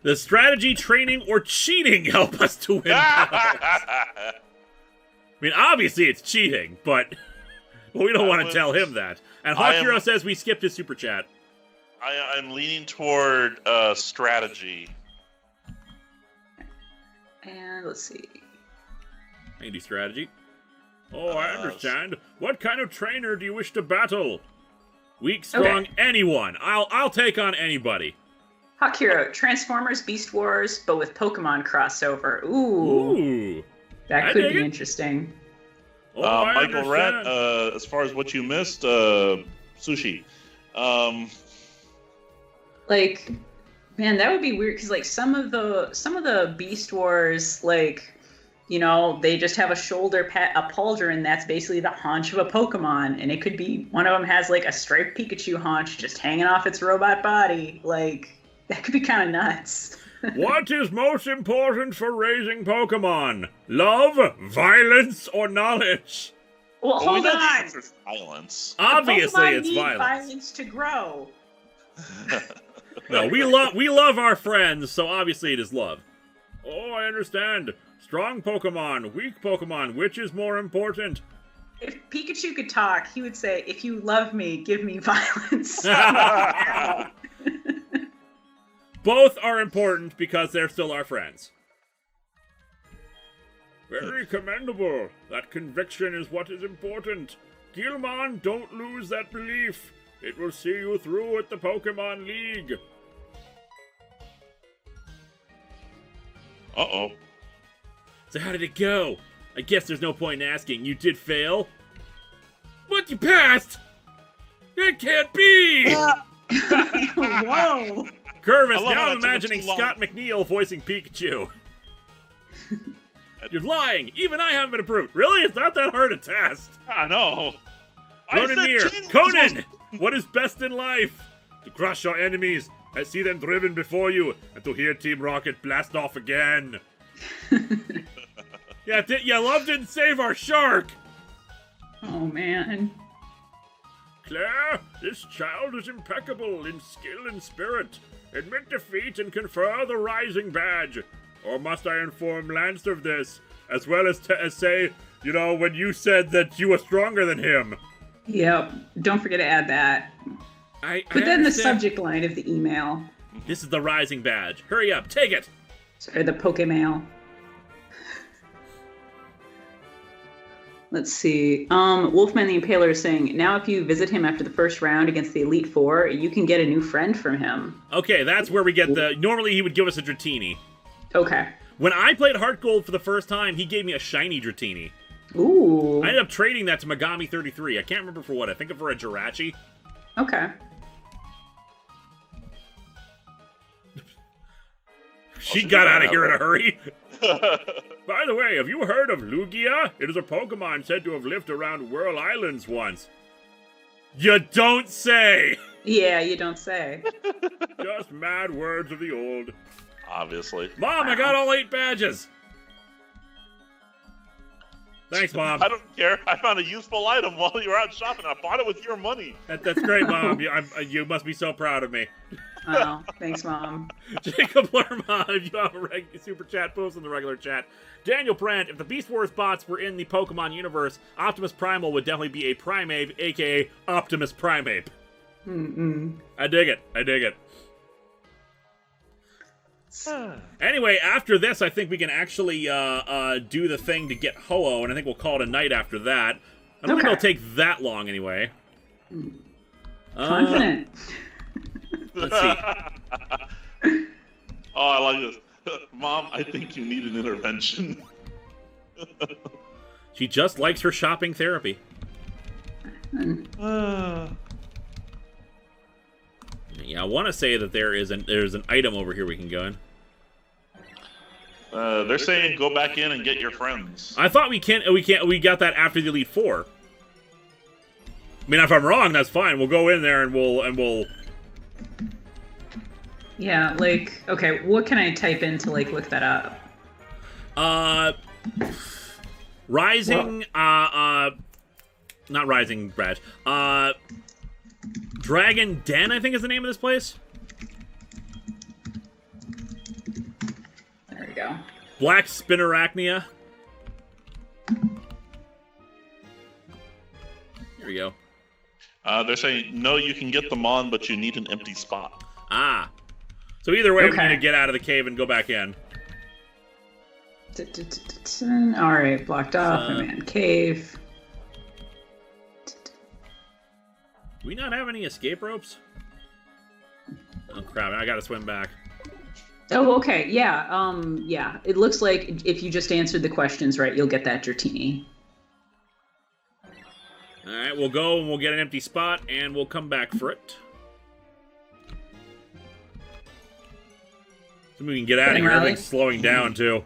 The strategy, training, or cheating help us to win battles. I mean, obviously it's cheating, but we don't want to tell him that. And Hawkiro says we skipped his super chat. I'm leaning toward strategy. And let's see. I can do strategy. Oh, I understand. What kind of trainer do you wish to battle? Weak, strong, anyone. I'll take on anybody. Hawkiro, Transformers, Beast Wars, but with Pokemon crossover. Ooh. That could be interesting. Oh, Michael Rett, as far as what you missed, sushi. Like, man, that would be weird because like some of the Beast Wars, like, they just have a shoulder a pauldron that's basically the haunch of a Pokemon, and it could be one of them has like a striped Pikachu haunch just hanging off its robot body. Like, that could be kind of nuts. What is most important for raising Pokemon? Love, violence, or knowledge? Well, hold on. The answer is violence. Obviously, it's violence. Violence to grow. No, we love our friends, so obviously it is love. Oh, I understand. Strong Pokemon, weak Pokemon, which is more important? If Pikachu could talk, he would say, "If you love me, give me violence." Both are important because they're still our friends. Very commendable. That conviction is what is important. Gilmon, don't lose that belief. It will see you through at the Pokemon League. Uh-oh. So how did it go? I guess there's no point in asking. You did fail? What, you passed? That can't be! Whoa! Curvis, now I'm imagining Scott McNeil voicing Pikachu. You're lying! Even I haven't been approved. Really? It's not that hard to test. I know. Conan! What is best in life? To crush your enemies, and see them driven before you, and to hear Team Rocket blast off again. Yeah, love didn't save our shark! Oh, man. Claire, this child is impeccable in skill and spirit. Admit defeat and confer the Rising Badge. Or must I inform Lance of this, as well as say, when you said that you were stronger than him? Yep. Don't forget to add that. Put that in the subject line of the email. This is the Rising Badge. Hurry up, take it! Or the Pokemail. Let's see. Wolfman the Impaler is saying, now if you visit him after the first round against the Elite Four, you can get a new friend from him. Okay, that's where we get normally he would give us a Dratini. Okay. When I played HeartGold for the first time, he gave me a shiny Dratini. Ooh. I ended up trading that to Megami33. I can't remember for what. I think for a Jirachi. Okay. She got out of here in a hurry. By the way, have you heard of Lugia? It is a Pokemon said to have lived around Whirl Islands once. You don't say! Yeah, you don't say. Just mad words of the old. Obviously. Mom, I got all 8 badges! Thanks, Mom. I don't care. I found a useful item while you were out shopping. I bought it with your money. That's great, Mom. You must be so proud of me. Oh, thanks, Mom. Jacob Lerma, if you have a super chat, post in the regular chat. Daniel Brandt, if the Beast Wars bots were in the Pokemon universe, Optimus Primal would definitely be a Primeape, aka Optimus Primeape. I dig it. Anyway, after this, I think we can actually do the thing to get Ho-Oh, and I think we'll call it a night after that. I don't think it'll take that long anyway. Confident. Let's see. Oh, I like this. Mom, I think you need an intervention. She just likes her shopping therapy. Yeah, I want to say that there's an item over here we can go in. They're saying go back in and get your friends. I thought we got that after the Elite Four. I mean, if I'm wrong, that's fine. We'll go in there and we'll. Yeah, okay, what can I type in to look that up? Rising, not Rising Badge. Dragon Den, I think is the name of this place. There we go. Black Spinorachnia. Here we go. They're saying, no, you can get them on, but you need an empty spot. Ah. So either way, we need to get out of the cave and go back in. Alright, blocked off. I'm in cave. Do we not have any escape ropes? Oh crap, I gotta swim back. Oh, okay, yeah, yeah. It looks like if you just answered the questions right, you'll get that Dratini. Alright, we'll go and we'll get an empty spot and we'll come back for it. So we can get out of here. Everything's slowing down, too.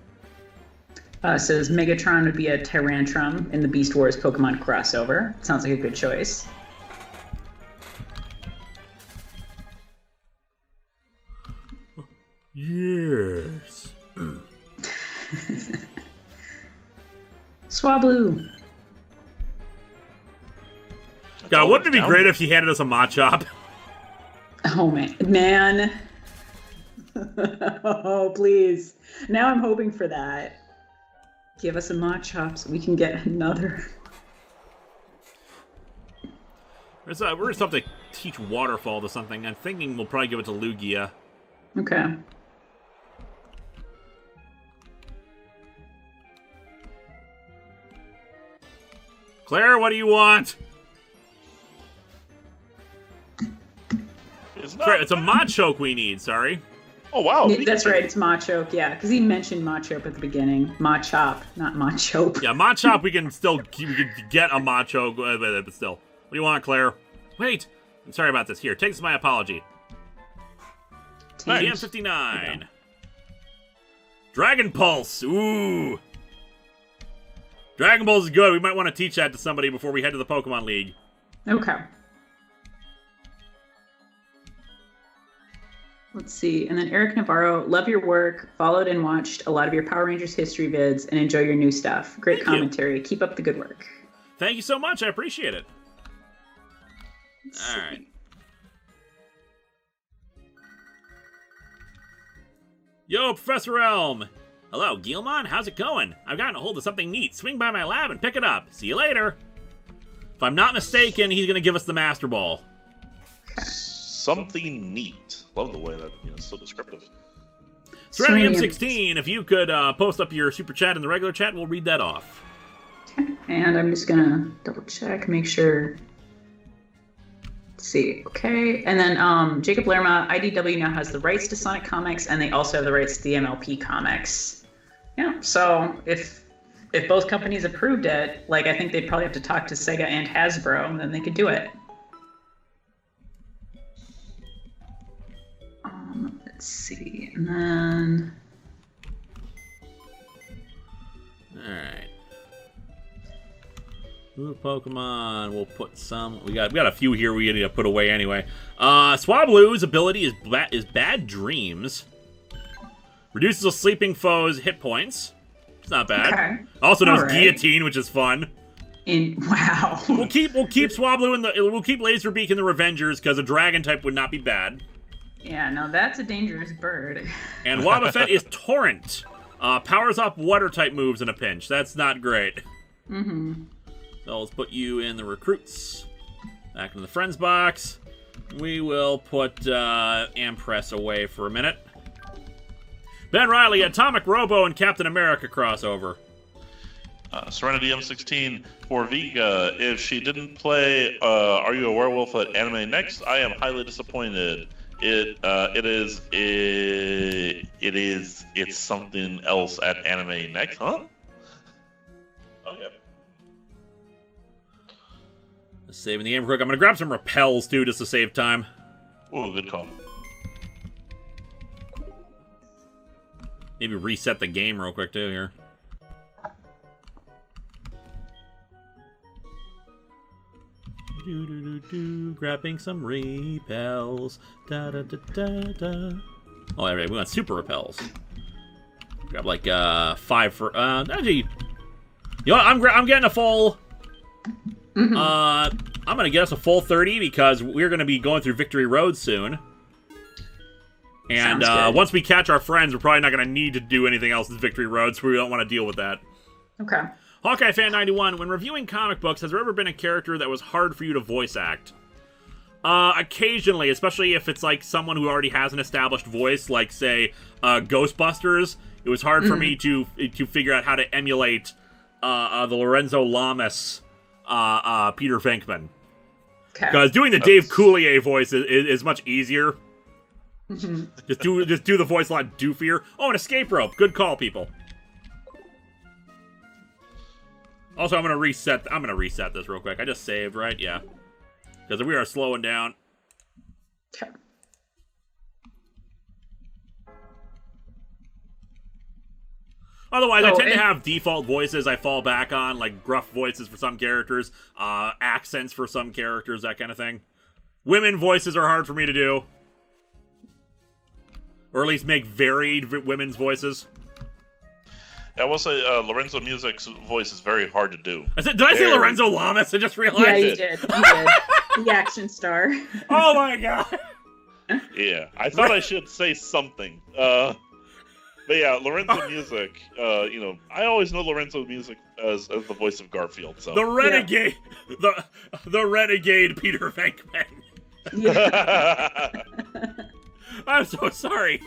Says Megatron would be a Tyrantrum in the Beast Wars Pokemon crossover. Sounds like a good choice. Yes. Swablu. God, wouldn't it be great if he handed us a Machop? Oh, man. Oh, please. Now I'm hoping for that. Give us a Machop so we can get another. We're going to have to teach Waterfall to something. I'm thinking we'll probably give it to Lugia. Okay. Claire, what do you want? It's a Machoke we need, sorry. Oh, wow. That's right, it's Machoke, yeah. Because he mentioned Machop at the beginning. Machop, not Machoke. Yeah, Machop, we can get a Machoke, but still. What do you want, Claire? Wait! I'm sorry about this. Here, take this as my apology. TM59. Yeah. Dragon Pulse, ooh! Dragon Pulse is good. We might want to teach that to somebody before we head to the Pokemon League. Okay. Let's see. And then Eric Navarro, love your work, followed and watched a lot of your Power Rangers history vids, and enjoy your new stuff. Great commentary. Keep up the good work. Thank you so much. I appreciate it. All right. Yo, Professor Elm. Hello, Gilmon. How's it going? I've gotten a hold of something neat. Swing by my lab and pick it up. See you later. If I'm not mistaken, he's going to give us the Master Ball. Something neat. Love the way that, it's so descriptive. Serenity M16, if you could post up your super chat in the regular chat, we'll read that off. Okay. And I'm just going to double check, make sure. Let's see. Okay. And then Jacob Lerma, IDW now has the rights to Sonic Comics, and they also have the rights to the MLP comics. Yeah. So if both companies approved it, like, I think they'd probably have to talk to Sega and Hasbro, and then they could do it. Let's see, and then... Alright. Ooh, Pokemon, we'll put some... We got a few here we need to put away anyway. Swablu's ability is Bad Dreams. Reduces a sleeping foe's hit points. It's not bad. Okay. Also knows Guillotine, which is fun. Wow. We'll keep Swablu we'll keep Laserbeak in the Revengers because a dragon type would not be bad. Yeah, no, that's a dangerous bird. And Wobbuffet is Torrent. Powers up water-type moves in a pinch. That's not great. Mm-hmm. So let's put you in the recruits. Back in the friends box. We will put Ampress away for a minute. Ben Riley, Atomic Robo and Captain America crossover. Serenity M16 for Vega. If she didn't play Are You a Werewolf at Anime Next, I am highly disappointed. It's something else at Anime Next, huh? Okay. Saving the game quick. I'm gonna grab some repels too, just to save time. Oh, good call. Maybe reset the game real quick too here. Grabbing some repels. Da da da da da. Oh, all right, we want super repels. Grab like 5 for actually. You know what? I'm getting a full. Mm-hmm. I'm gonna get us a full 30 because we're gonna be going through Victory Road soon. And once we catch our friends, we're probably not gonna need to do anything else in Victory Road, so we don't want to deal with that. Okay. Hawkeye Fan 91, when reviewing comic books, has there ever been a character that was hard for you to voice act? Occasionally, especially if it's like someone who already has an established voice, like say Ghostbusters. It was hard for me to figure out how to emulate the Lorenzo Lamas Peter Venkman. Because doing the Dave Coulier voice is much easier. Mm-hmm. Just do the voice a lot doofier. Oh, an escape rope. Good call, people. Also, I'm gonna reset this real quick. I just saved, right? Yeah. Because we are slowing down. Okay. Otherwise, I tend to have default voices I fall back on, like gruff voices for some characters, accents for some characters, that kind of thing. Women voices are hard for me to do. Or at least make varied women's voices. I will say Lorenzo Music's voice is very hard to do. Did I say Lorenzo Lamas? I just realized it. Yeah, you did. The action star. Oh my god. Yeah, I thought I should say something. But yeah, Lorenzo Music, I always know Lorenzo Music as the voice of Garfield. So the renegade, the renegade Peter Venkman. Yeah. I'm so sorry.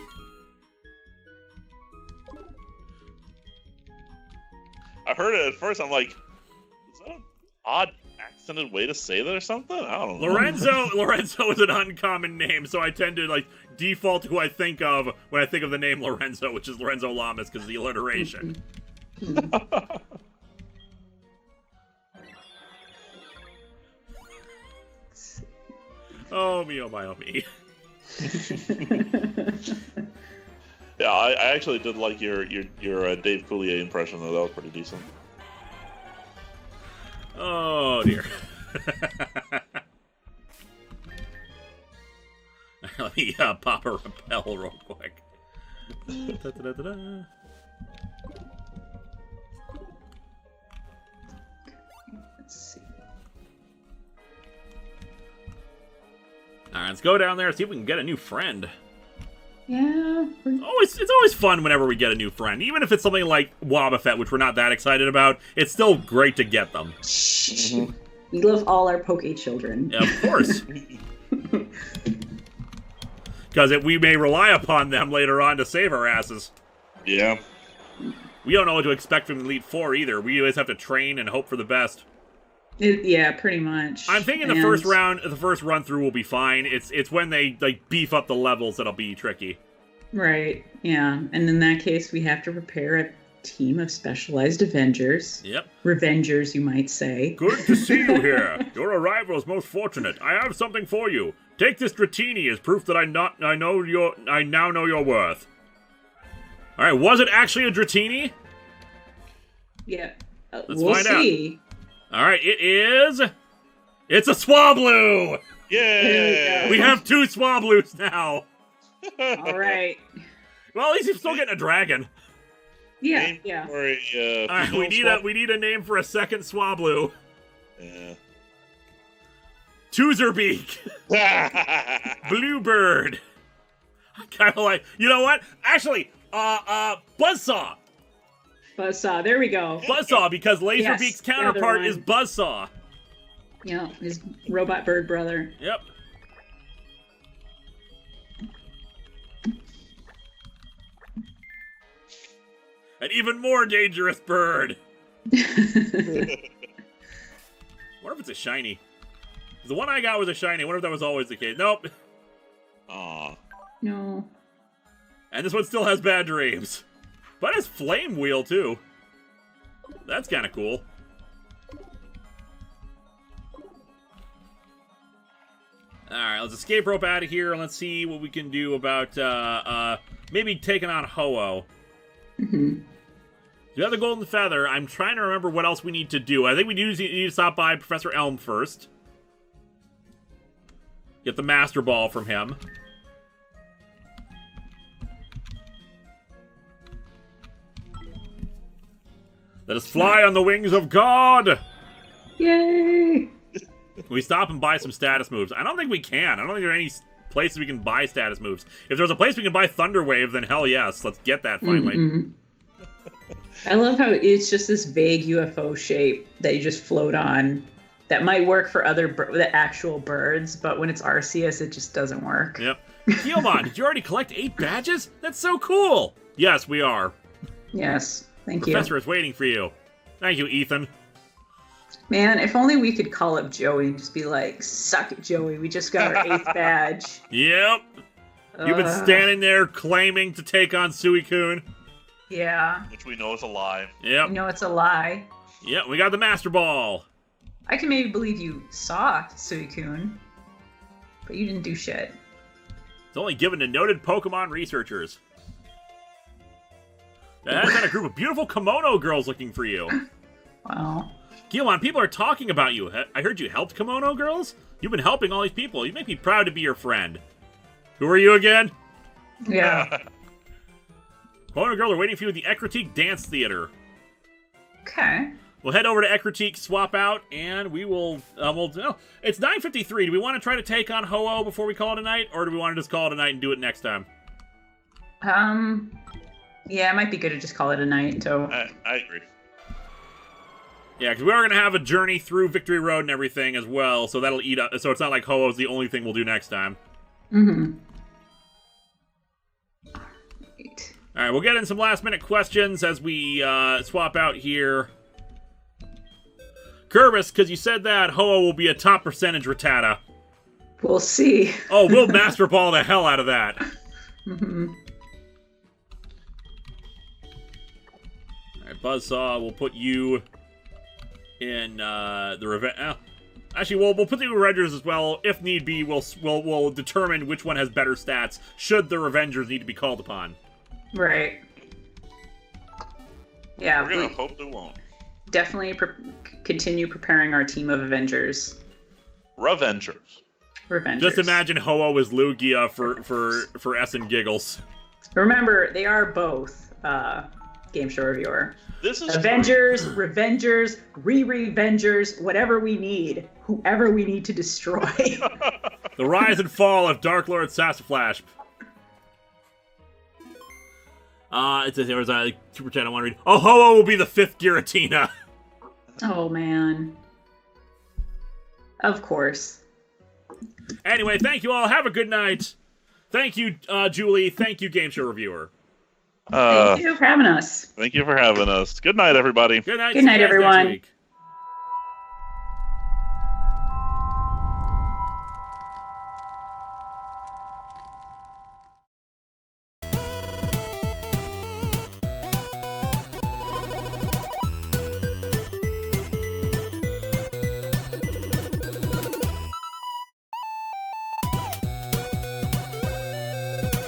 I heard it at first. I'm like, is that an odd accented way to say that or something? I don't know. Lorenzo is an uncommon name, so I tend to default to who I think of when I think of the name Lorenzo, which is Lorenzo Lamas because of the alliteration. Oh me, oh my, oh me. Yeah, I actually did like your Dave Coulier impression though. That was pretty decent. Oh dear. Let me pop a repel real quick. Da-da-da-da-da. Let's see. All right, let's go down there and see if we can get a new friend. Yeah. It's always fun whenever we get a new friend. Even if it's something like Wobbuffet, which we're not that excited about, it's still great to get them. We love all our Poke children. Yeah, of course. Because we may rely upon them later on to save our asses. Yeah. We don't know what to expect from Elite Four either. We always have to train and hope for the best. Yeah, pretty much. I'm thinking the first run through will be fine. It's when they like beef up the levels that'll be tricky. Right. Yeah, and in that case, we have to prepare a team of specialized Avengers. Yep. Revengers, you might say. Good to see you here. Your arrival is most fortunate. I have something for you. Take this Dratini as proof that I now know your worth. All right, was it actually a Dratini? Yeah. Let's we'll find see. out. All right, it's a Swablu! Yay! We have 2 Swablus now. All right. Well, at least he's still getting a dragon. Yeah, Name yeah. for a, All right, we need a name for a second Swablu. Yeah. Toozerbeak. Bluebird. I kind of like, you know what? Actually, Buzzsaw. Buzzsaw, there we go. Buzzsaw, because Laserbeak's Yes, counterpart the other is one. Buzzsaw. Yeah, his robot bird brother. Yep. An even more dangerous bird. I wonder if it's a shiny. The one I got was a shiny. I wonder if that was always the case. Nope. Aw. No. And this one still has bad dreams. But it's Flame Wheel, too. That's kind of cool. Alright, let's escape rope out of here, and let's see what we can do about, maybe taking on Ho-Oh. Mm-hmm. You have the Golden Feather. I'm trying to remember what else we need to do. I think we need to stop by Professor Elm first. Get the Master Ball from him. Let us fly on the wings of God! Yay! Can we stop and buy some status moves? I don't think we can. I don't think there are any places we can buy status moves. If there's a place we can buy Thunder Wave, then hell yes. Let's get that finally. Mm-hmm. I love how it's just this vague UFO shape that you just float on. That might work for the actual birds, but when it's Arceus, it just doesn't work. Yep. Keelmon, did you already collect 8 badges? That's so cool! Yes, we are. Yes, thank you. Professor is waiting for you. Thank you, Ethan. Man, if only we could call up Joey and just be like, suck it, Joey, we just got our 8th badge. Yep. You've been standing there claiming to take on Suicune. Yeah. Which we know is a lie. Yep. You know it's a lie. Yep, we got the Master Ball. I can maybe believe you saw Suicune, but you didn't do shit. It's only given to noted Pokemon researchers. That has got a group of beautiful kimono girls looking for you. Wow. Keelmon, people are talking about you. I heard you helped kimono girls? You've been helping all these people. You make me proud to be your friend. Who are you again? Yeah. Kimono girls are waiting for you at the Ekritique Dance Theater. Okay. We'll head over to Ekritique, swap out, and we will, it's 9:53. Do we want to try to take on Ho-Oh before we call it a night, or do we want to just call it a night and do it next time? Yeah, it might be good to just call it a night, so. I agree. Yeah, because we are going to have a journey through Victory Road and everything as well, so that'll eat up, so it's not like Ho-Oh's the only thing we'll do next time. Mm-hmm. Right. Alright, we'll get in some last-minute questions as we swap out here. Curvis, because you said that, Ho-Oh will be a top percentage Rattata. We'll see. Oh, we'll Master Ball the hell out of that. Mm-hmm. Alright, Buzzsaw, we'll put you in the Revenge... actually, we'll put the Revengers as well. If need be, we'll determine which one has better stats, should the Revengers need to be called upon. Right. Yeah, We're gonna hope they won't. Definitely continue preparing our team of Avengers. Revengers. Revengers. Just imagine Ho-Oh as Lugia for S and Giggles. Remember, they are both Game Show Reviewer. This is Avengers, Revengers, Re-Revengers, whatever we need, whoever we need to destroy. The rise and fall of Dark Lord Sassaflash. It says there was a super chat I want to read. Oh, Ho-Oh will be the 5th Giratina. Oh, man. Of course. Anyway, thank you all. Have a good night. Thank you, Julie. Thank you, Game Show Reviewer. Thank you for having us. Thank you for having us. Good night, everybody. Good night. Good night, See you guys next everyone. week.